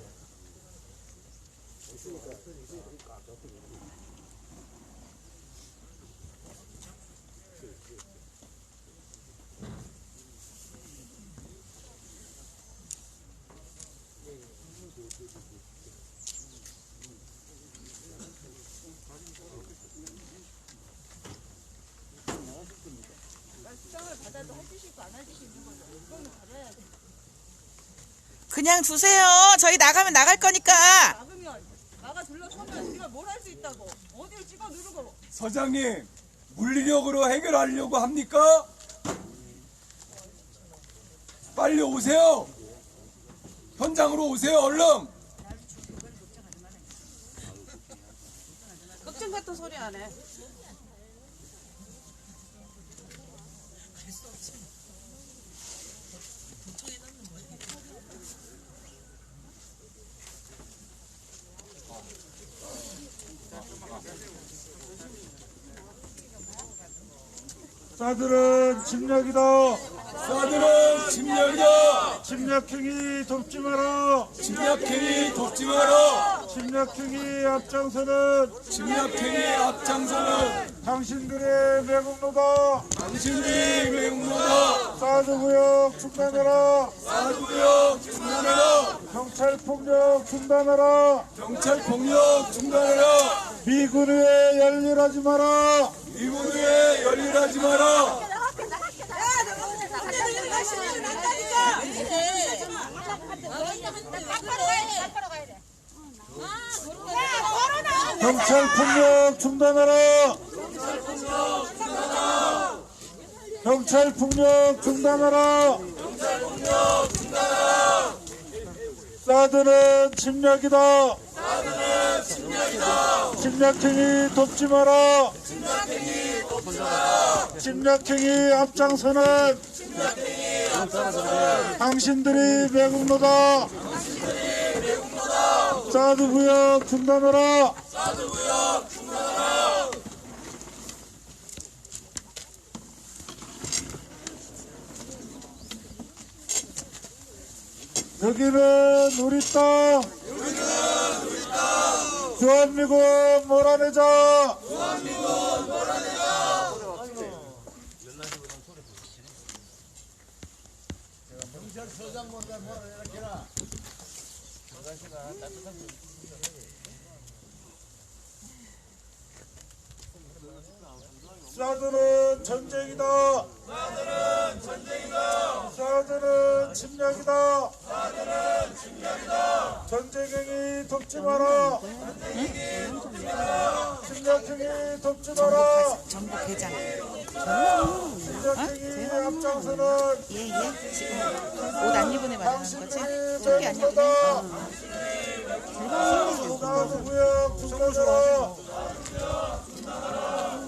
그냥 두세요. 저희 나가면 나갈 거니까. 막으면 나가 둘러서면 우리가 뭘 할 수 있다고. 어디를 찍어 누르고. 서장님, 물리력으로 해결하려고 합니까? 빨리 오세요. 현장으로 오세요, 얼른. 걱정 같은 소리 안 해. 사들은 침략이다. 사들은 침략이다. 침략행위 돕지 마라. 침략행위 돕지 마라. 침략행위 앞장서는 당신들의 매국노다. 당신들이 외국노다. 사드구역 중단하라. 사드구역 중단하라. 경찰폭력 중단하라. 경찰폭력 중단하라. 미군 위에 열일하지 마라. 미군 위에 열일하지 마라. 경찰폭력 중단하라. 경찰폭력 중단하라. 사드는 침략이다. 침략행위 돕지 마라. 침략행위 앞장서는 당신들이 매국노다. 사드구역 중단하라. 여기는 우리 땅. 주한미군 몰아내자. 사드는 전쟁이다. 사드는 침략이다. 전쟁행위 돕지 마라. 침략행위 돕지 마라. 전북 대장. 침략행위 앞장서는 지금 옷 안 입은 애 말하는 거지? 당신들이 저기 아니야? 매국노다. 사드구역 중단하라.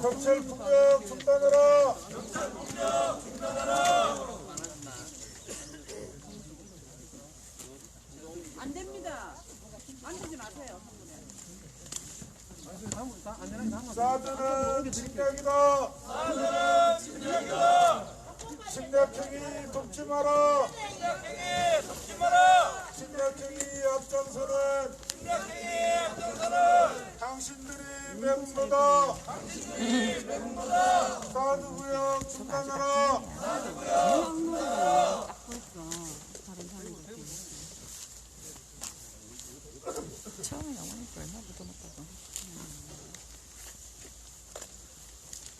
경찰폭력 중단하라. 안 됩니다. 만지지 마세요. 사드는 침략이다. 침략행위 돕지 마라. 침략행위 앞장서는 당신들이 매국노다. 사드구역 중단하라. 처음에 어머니가 얼마나 묻어놨다고.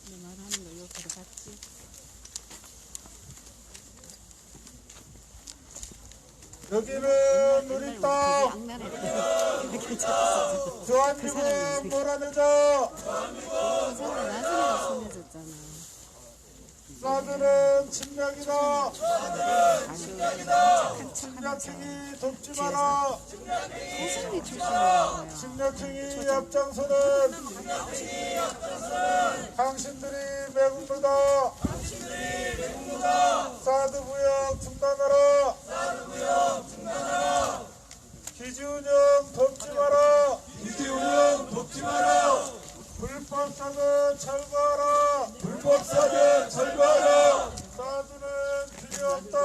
내 말하는 거 이거 들어봤지? 여기는 우리 땅. 대한민국은 몰아내자. 사드는 침략이다. 침략행위 돕지 마라. 침략행위 앞장서는 당신들이 매국노다. 사드 무역 중단하라. 기지운영 돕지 마라. 기지운영 돕지 마라. 불법 사드 철거하라. 불법 사드 철거하라. 사드는 필요 없다.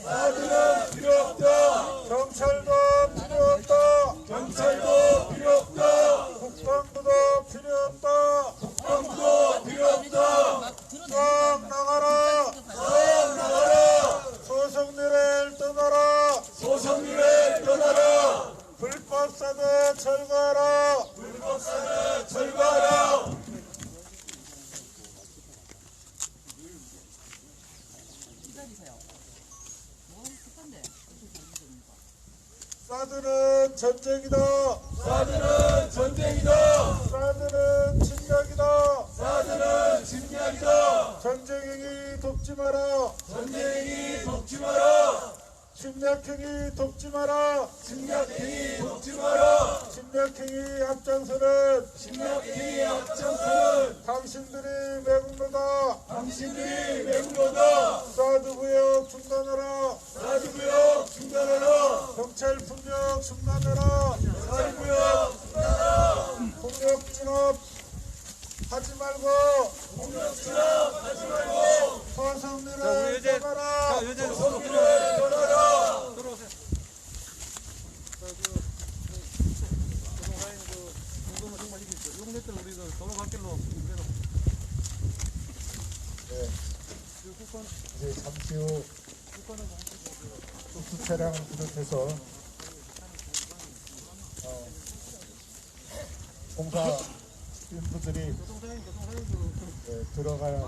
사드는 필요 없다. 경찰도 필요 없다. 경찰도 필요 없다. 국방부도 필요 없다. 국방부도 필요 없다. 싹 나가라. 싹 나가라. 소송리를 떠나라. 소송리를 떠나라. 불법 사드 철거하라. 불법 사드 철거하라. 사드는 전쟁이다. 사드는 전쟁이다. 사드는 침략이다. 사드는 침략이다. 전쟁행위 돕지 마라. 전쟁이 돕지 마라. 침략행위 돕지 마라. 침략행위 돕지 마라. 침략행위 앞장서는 침략행위 앞장서는 당신들이 매국노다. 당신들이 매국노다. 사드 무역 중단하라. 사드 무역 중단하라. 경찰 폭력 중단하라. 사드 무역 중단하라. 폭력 진압 하지 말고. 폭력 진압 하지 말고. 소송리를 떠나라. 소송리를 떠나라. 이제 잠시 후 특수 차량을 비롯해서 공사 인부들이 들어갈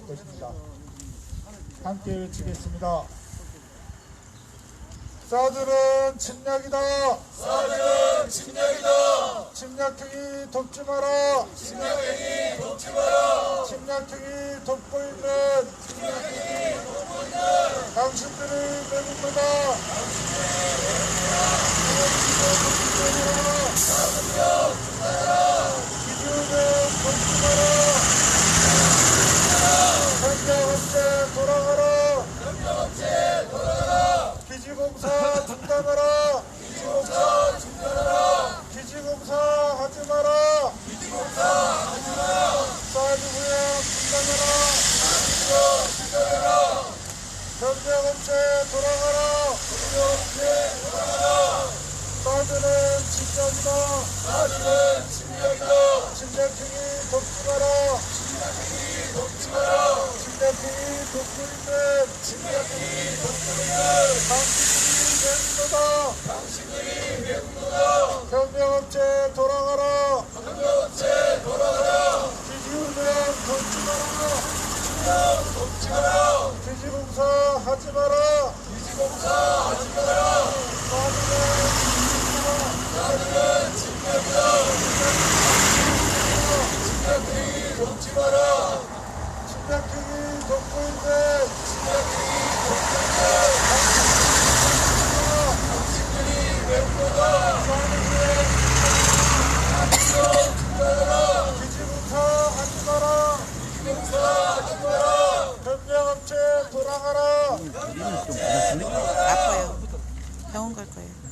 것입니다. 함께 외치겠습니다. 사드는 침략이다. 사드는 침략이다. 침략행위 돕지 마라. 침략행위 돕지 마라. 침략행위 돕고 있는 당신들이 매국노다. 기준은 돕지 마라. 현장업체 돌아가라. 현장업체 돌아가라. 기지공사 중단하라. 기지공사 중단하라. 기지공사 하지 마라. 기지공사 하지 마라. 사드 무역 중단하라. 무역 중단하라. 현장업체 돌아가라. 현장업체 돌아가라. 사드는 침략이다. 사드는 침략이다. 침략행위 돕지 마라. 침략행위 돕지 마라. 침략행위 돕고 있는 침략행위 돕고 있는 당신들이 매국노다. 당신들이 매국노다. 현장업체 돌아가라. 현장업체 돌아가라. 기지운영 돕지 마라. 침략 돕지 마라. 기지공사 하지 마라. 기지공사 하지 마라. 사드는 침략이다. 침략행위 돕지 마라. 침략행위 돕고 있는 당신들이 매국노다. 기지공사 하지 마라. 기지공사 하지 마라. 현장업체 돌아가라. 아파요. 병원 갈 거예요.